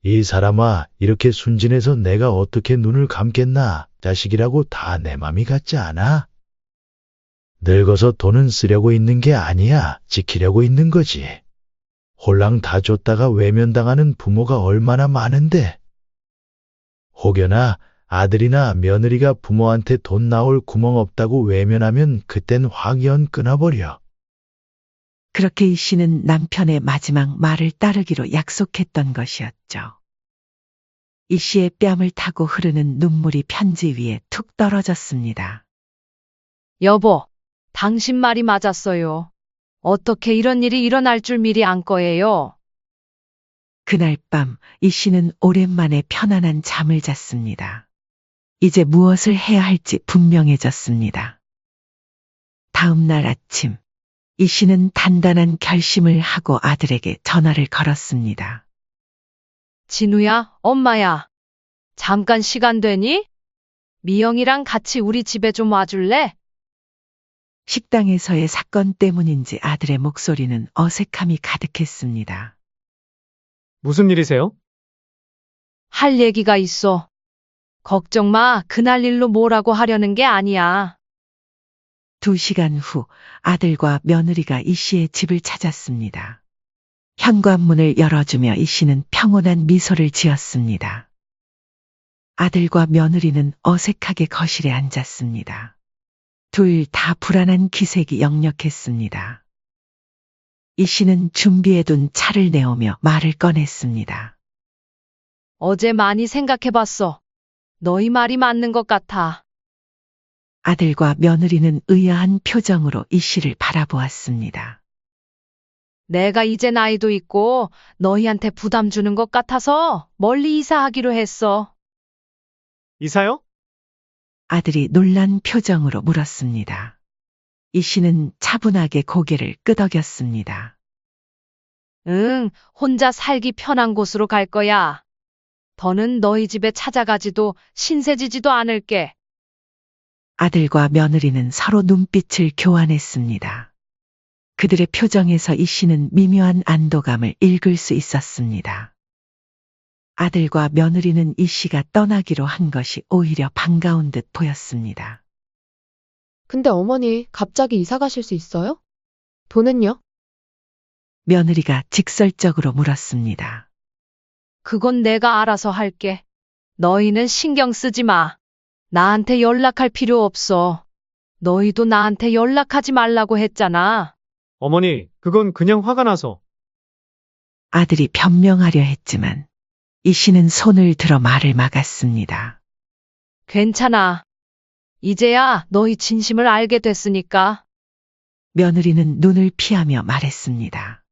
이 사람아, 이렇게 순진해서 내가 어떻게 눈을 감겠나? 자식이라고 다 내 맘이 같지 않아? 늙어서 돈은 쓰려고 있는 게 아니야. 지키려고 있는 거지. 홀랑 다 줬다가 외면당하는 부모가 얼마나 많은데. 혹여나 아들이나 며느리가 부모한테 돈 나올 구멍 없다고 외면하면 그땐 확 연 끊어버려. 그렇게 이 씨는 남편의 마지막 말을 따르기로 약속했던 것이었죠. 이 씨의 뺨을 타고 흐르는 눈물이 편지 위에 툭 떨어졌습니다. 여보, 당신 말이 맞았어요. 어떻게 이런 일이 일어날 줄 미리 안 거예요? 그날 밤 이 씨는 오랜만에 편안한 잠을 잤습니다. 이제 무엇을 해야 할지 분명해졌습니다. 다음 날 아침 이 씨는 단단한 결심을 하고 아들에게 전화를 걸었습니다. 진우야, 엄마야. 잠깐 시간 되니? 미영이랑 같이 우리 집에 좀 와줄래? 식당에서의 사건 때문인지 아들의 목소리는 어색함이 가득했습니다. 무슨 일이세요? 할 얘기가 있어. 걱정 마. 그날 일로 뭐라고 하려는 게 아니야. 2시간 후 아들과 며느리가 이 씨의 집을 찾았습니다. 현관문을 열어주며 이 씨는 평온한 미소를 지었습니다. 아들과 며느리는 어색하게 거실에 앉았습니다. 둘 다 불안한 기색이 역력했습니다. 이 씨는 준비해둔 차를 내오며 말을 꺼냈습니다. 어제 많이 생각해봤어. 너희 말이 맞는 것 같아. 아들과 며느리는 의아한 표정으로 이 씨를 바라보았습니다. 내가 이제 나이도 있고 너희한테 부담 주는 것 같아서 멀리 이사하기로 했어. 이사요? 아들이 놀란 표정으로 물었습니다. 이 씨는 차분하게 고개를 끄덕였습니다. 응, 혼자 살기 편한 곳으로 갈 거야. 더는 너희 집에 찾아가지도 신세지지도 않을게. 아들과 며느리는 서로 눈빛을 교환했습니다. 그들의 표정에서 이 씨는 미묘한 안도감을 읽을 수 있었습니다. 아들과 며느리는 이 씨가 떠나기로 한 것이 오히려 반가운 듯 보였습니다. 근데 어머니, 갑자기 이사 가실 수 있어요? 돈은요? 며느리가 직설적으로 물었습니다. 그건 내가 알아서 할게. 너희는 신경 쓰지 마. 나한테 연락할 필요 없어. 너희도 나한테 연락하지 말라고 했잖아. 어머니, 그건 그냥 화가 나서. 아들이 변명하려 했지만 이 씨는 손을 들어 말을 막았습니다. 괜찮아. 이제야 너희 진심을 알게 됐으니까. 며느리는 눈을 피하며 말했습니다.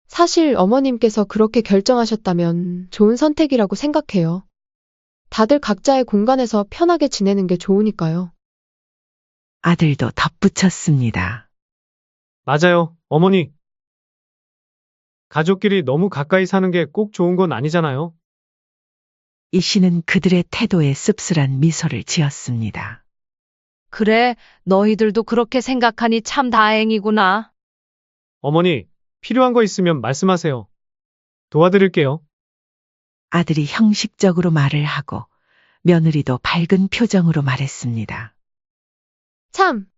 사실 어머님께서 그렇게 결정하셨다면 좋은 선택이라고 생각해요. 다들 각자의 공간에서 편하게 지내는 게 좋으니까요. 아들도 덧붙였습니다. 맞아요, 어머니. 가족끼리 너무 가까이 사는 게 꼭 좋은 건 아니잖아요. 이 씨는 그들의 태도에 씁쓸한 미소를 지었습니다. 그래, 너희들도 그렇게 생각하니 참 다행이구나. 어머니, 필요한 거 있으면 말씀하세요. 도와드릴게요. 아들이 형식적으로 말을 하고 며느리도 밝은 표정으로 말했습니다. 참,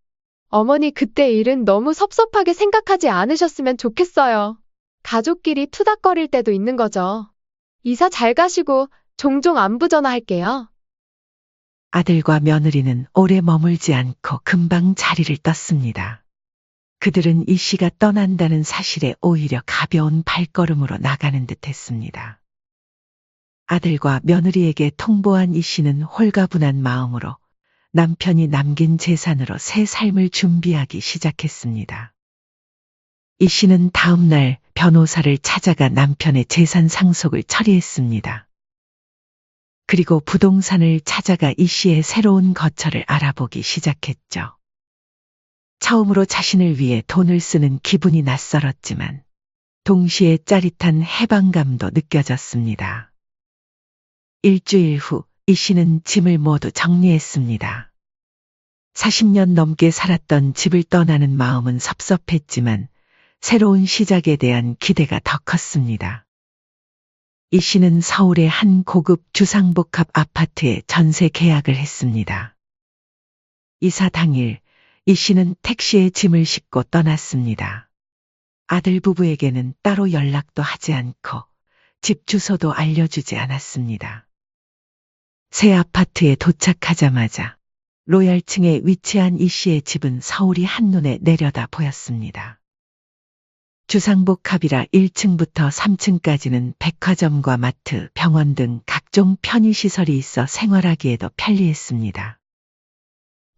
어머니 그때 일은 너무 섭섭하게 생각하지 않으셨으면 좋겠어요. 가족끼리 투닥거릴 때도 있는 거죠. 이사 잘 가시고 종종 안부 전화할게요. 아들과 며느리는 오래 머물지 않고 금방 자리를 떴습니다. 그들은 이 씨가 떠난다는 사실에 오히려 가벼운 발걸음으로 나가는 듯 했습니다. 아들과 며느리에게 통보한 이 씨는 홀가분한 마음으로 남편이 남긴 재산으로 새 삶을 준비하기 시작했습니다. 이 씨는 다음 날 변호사를 찾아가 남편의 재산 상속을 처리했습니다. 그리고 부동산을 찾아가 이 씨의 새로운 거처를 알아보기 시작했죠. 처음으로 자신을 위해 돈을 쓰는 기분이 낯설었지만 동시에 짜릿한 해방감도 느껴졌습니다. 일주일 후 이 씨는 짐을 모두 정리했습니다. 40년 넘게 살았던 집을 떠나는 마음은 섭섭했지만 새로운 시작에 대한 기대가 더 컸습니다. 이 씨는 서울의 한 고급 주상복합 아파트에 전세 계약을 했습니다. 이사 당일 이 씨는 택시에 짐을 싣고 떠났습니다. 아들 부부에게는 따로 연락도 하지 않고 집 주소도 알려주지 않았습니다. 새 아파트에 도착하자마자 로얄층에 위치한 이 씨의 집은 서울이 한눈에 내려다 보였습니다. 주상복합이라 1층부터 3층까지는 백화점과 마트, 병원 등 각종 편의시설이 있어 생활하기에도 편리했습니다.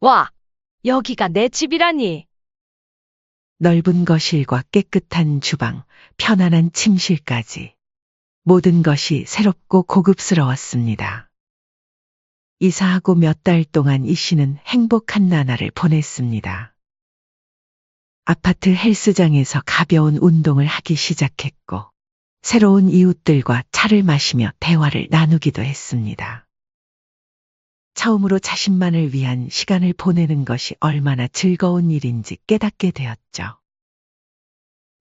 와, 여기가 내 집이라니. 넓은 거실과 깨끗한 주방, 편안한 침실까지 모든 것이 새롭고 고급스러웠습니다. 이사하고 몇 달 동안 이 씨는 행복한 나날을 보냈습니다. 아파트 헬스장에서 가벼운 운동을 하기 시작했고 새로운 이웃들과 차를 마시며 대화를 나누기도 했습니다. 처음으로 자신만을 위한 시간을 보내는 것이 얼마나 즐거운 일인지 깨닫게 되었죠.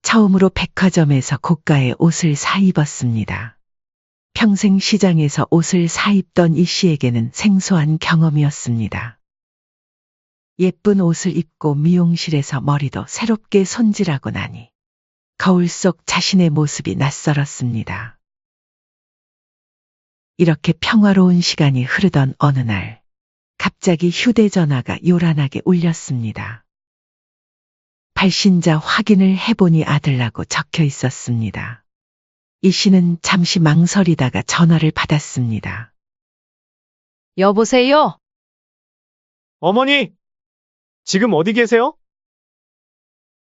처음으로 백화점에서 고가의 옷을 사 입었습니다. 평생 시장에서 옷을 사 입던 이 씨에게는 생소한 경험이었습니다. 예쁜 옷을 입고 미용실에서 머리도 새롭게 손질하고 나니 거울 속 자신의 모습이 낯설었습니다. 이렇게 평화로운 시간이 흐르던 어느 날 갑자기 휴대전화가 요란하게 울렸습니다. 발신자 확인을 해보니 아들라고 적혀 있었습니다. 이 씨는 잠시 망설이다가 전화를 받았습니다. 여보세요? 어머니! 지금 어디 계세요?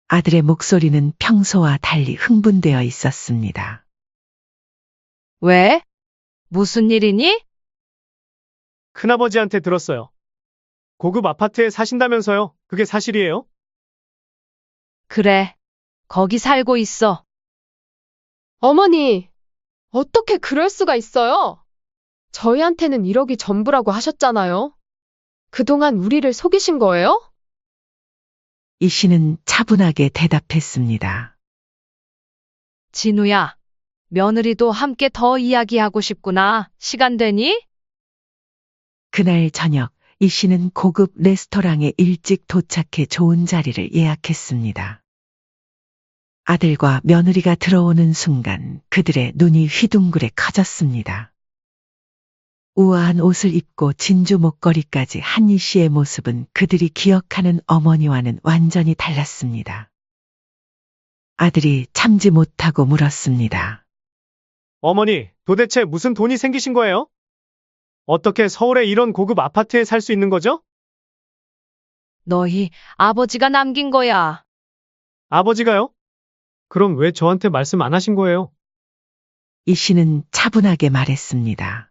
아들의 목소리는 평소와 달리 흥분되어 있었습니다. 왜? 무슨 일이니? 큰아버지한테 들었어요. 고급 아파트에 사신다면서요? 그게 사실이에요? 그래. 거기 살고 있어. 어머니, 어떻게 그럴 수가 있어요? 저희한테는 1억이 전부라고 하셨잖아요. 그동안 우리를 속이신 거예요? 이 씨는 차분하게 대답했습니다. 진우야, 며느리도 함께 더 이야기하고 싶구나. 시간 되니? 그날 저녁 이 씨는 고급 레스토랑에 일찍 도착해 좋은 자리를 예약했습니다. 아들과 며느리가 들어오는 순간 그들의 눈이 휘둥그레 커졌습니다. 우아한 옷을 입고 진주 목걸이까지 한 이 씨의 모습은 그들이 기억하는 어머니와는 완전히 달랐습니다. 아들이 참지 못하고 물었습니다. 어머니, 도대체 무슨 돈이 생기신 거예요? 어떻게 서울에 이런 고급 아파트에 살 수 있는 거죠? 너희 아버지가 남긴 거야. 아버지가요? 그럼 왜 저한테 말씀 안 하신 거예요? 이 씨는 차분하게 말했습니다.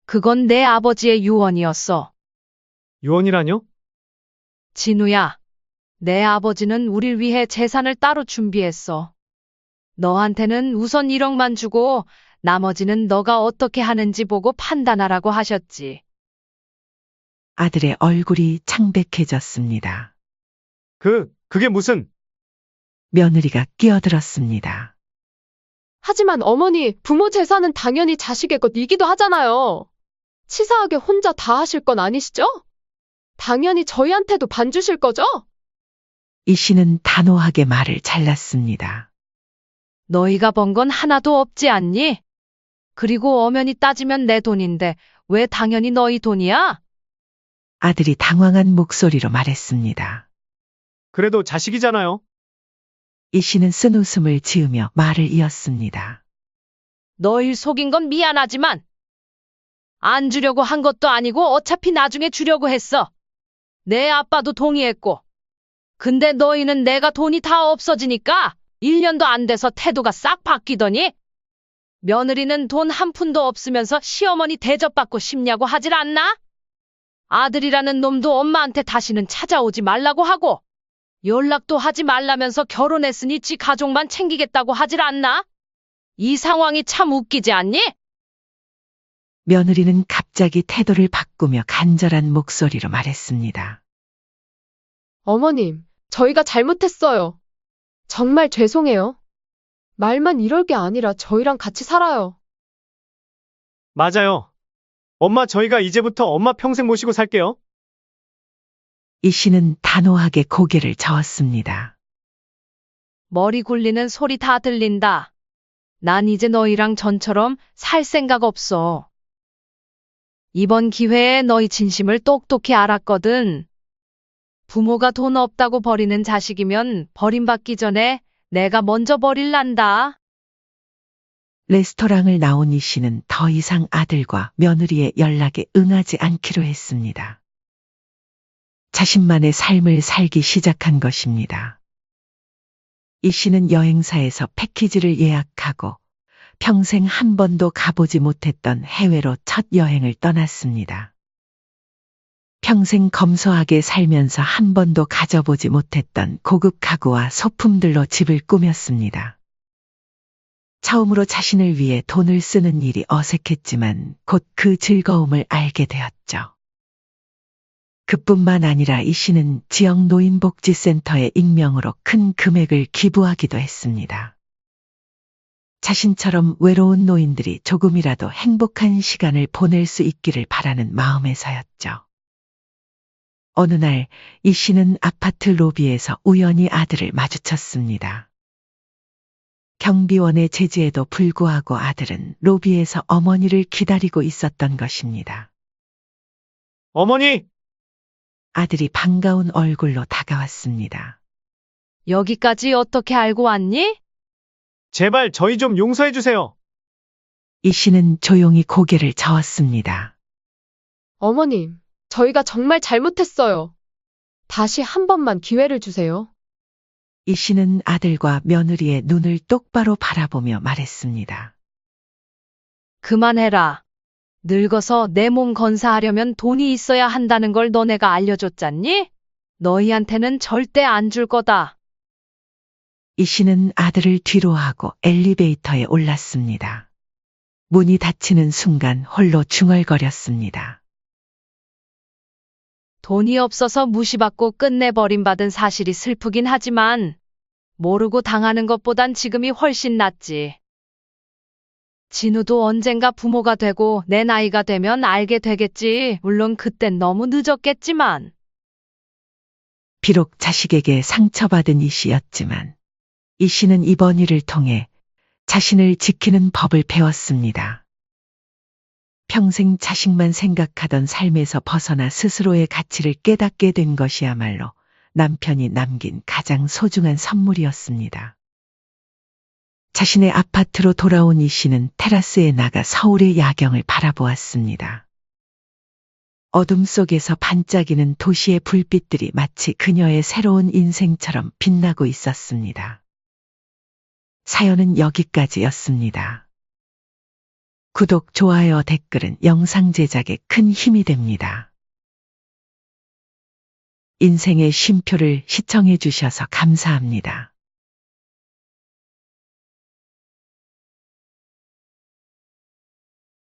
그건 내 아버지의 유언이었어. 유언이라뇨? 진우야, 내 아버지는 우릴 위해 재산을 따로 준비했어. 너한테는 우선 1억만 주고 나머지는 너가 어떻게 하는지 보고 판단하라고 하셨지. 아들의 얼굴이 창백해졌습니다. 그게 무슨... 며느리가 끼어들었습니다. 하지만 어머니, 부모 재산은 당연히 자식의 것이기도 하잖아요. 치사하게 혼자 다 하실 건 아니시죠? 당연히 저희한테도 반 주실 거죠? 이 씨는 단호하게 말을 잘랐습니다. 너희가 번 건 하나도 없지 않니? 그리고 엄연히 따지면 내 돈인데 왜 당연히 너희 돈이야? 아들이 당황한 목소리로 말했습니다. 그래도 자식이잖아요. 이 씨는 쓴 웃음을 지으며 말을 이었습니다. 너희 속인 건 미안하지만 안 주려고 한 것도 아니고 어차피 나중에 주려고 했어. 내 아빠도 동의했고. 근데 너희는 내가 돈이 다 없어지니까 1년도 안 돼서 태도가 싹 바뀌더니 며느리는 돈 한 푼도 없으면서 시어머니 대접받고 싶냐고 하질 않나? 아들이라는 놈도 엄마한테 다시는 찾아오지 말라고 하고 연락도 하지 말라면서 결혼했으니 지 가족만 챙기겠다고 하질 않나? 이 상황이 참 웃기지 않니? 며느리는 갑자기 태도를 바꾸며 간절한 목소리로 말했습니다. 어머님, 저희가 잘못했어요. 정말 죄송해요. 말만 이럴 게 아니라 저희랑 같이 살아요. 맞아요. 엄마, 저희가 이제부터 엄마 평생 모시고 살게요. 이 씨는 단호하게 고개를 저었습니다. 머리 굴리는 소리 다 들린다. 난 이제 너희랑 전처럼 살 생각 없어. 이번 기회에 너희 진심을 똑똑히 알았거든. 부모가 돈 없다고 버리는 자식이면 버림받기 전에 내가 먼저 버릴란다. 레스토랑을 나온 이 씨는 더 이상 아들과 며느리의 연락에 응하지 않기로 했습니다. 자신만의 삶을 살기 시작한 것입니다. 이 씨는 여행사에서 패키지를 예약하고 평생 한 번도 가보지 못했던 해외로 첫 여행을 떠났습니다. 평생 검소하게 살면서 한 번도 가져보지 못했던 고급 가구와 소품들로 집을 꾸몄습니다. 처음으로 자신을 위해 돈을 쓰는 일이 어색했지만 곧 그 즐거움을 알게 되었죠. 그뿐만 아니라 이 씨는 지역 노인복지센터에 익명으로 큰 금액을 기부하기도 했습니다. 자신처럼 외로운 노인들이 조금이라도 행복한 시간을 보낼 수 있기를 바라는 마음에서였죠. 어느 날 이 씨는 아파트 로비에서 우연히 아들을 마주쳤습니다. 경비원의 제지에도 불구하고 아들은 로비에서 어머니를 기다리고 있었던 것입니다. 어머니! 아들이 반가운 얼굴로 다가왔습니다. 여기까지 어떻게 알고 왔니? 제발 저희 좀 용서해 주세요. 이 씨는 조용히 고개를 저었습니다. 어머님, 저희가 정말 잘못했어요. 다시 한 번만 기회를 주세요. 이 씨는 아들과 며느리의 눈을 똑바로 바라보며 말했습니다. 그만해라. 늙어서 내 몸 건사하려면 돈이 있어야 한다는 걸 너네가 알려줬잖니? 너희한테는 절대 안 줄 거다. 이 씨는 아들을 뒤로하고 엘리베이터에 올랐습니다. 문이 닫히는 순간 홀로 중얼거렸습니다. 돈이 없어서 무시받고 끝내버림받은 사실이 슬프긴 하지만 모르고 당하는 것보단 지금이 훨씬 낫지. 진우도 언젠가 부모가 되고 내 나이가 되면 알게 되겠지. 물론 그땐 너무 늦었겠지만. 비록 자식에게 상처받은 이 씨였지만 이 씨는 이번 일을 통해 자신을 지키는 법을 배웠습니다. 평생 자식만 생각하던 삶에서 벗어나 스스로의 가치를 깨닫게 된 것이야말로 남편이 남긴 가장 소중한 선물이었습니다. 자신의 아파트로 돌아온 이 씨는 테라스에 나가 서울의 야경을 바라보았습니다. 어둠 속에서 반짝이는 도시의 불빛들이 마치 그녀의 새로운 인생처럼 빛나고 있었습니다. 사연은 여기까지였습니다. 구독, 좋아요, 댓글은 영상 제작에 큰 힘이 됩니다. 인생의 쉼표를 시청해 주셔서 감사합니다.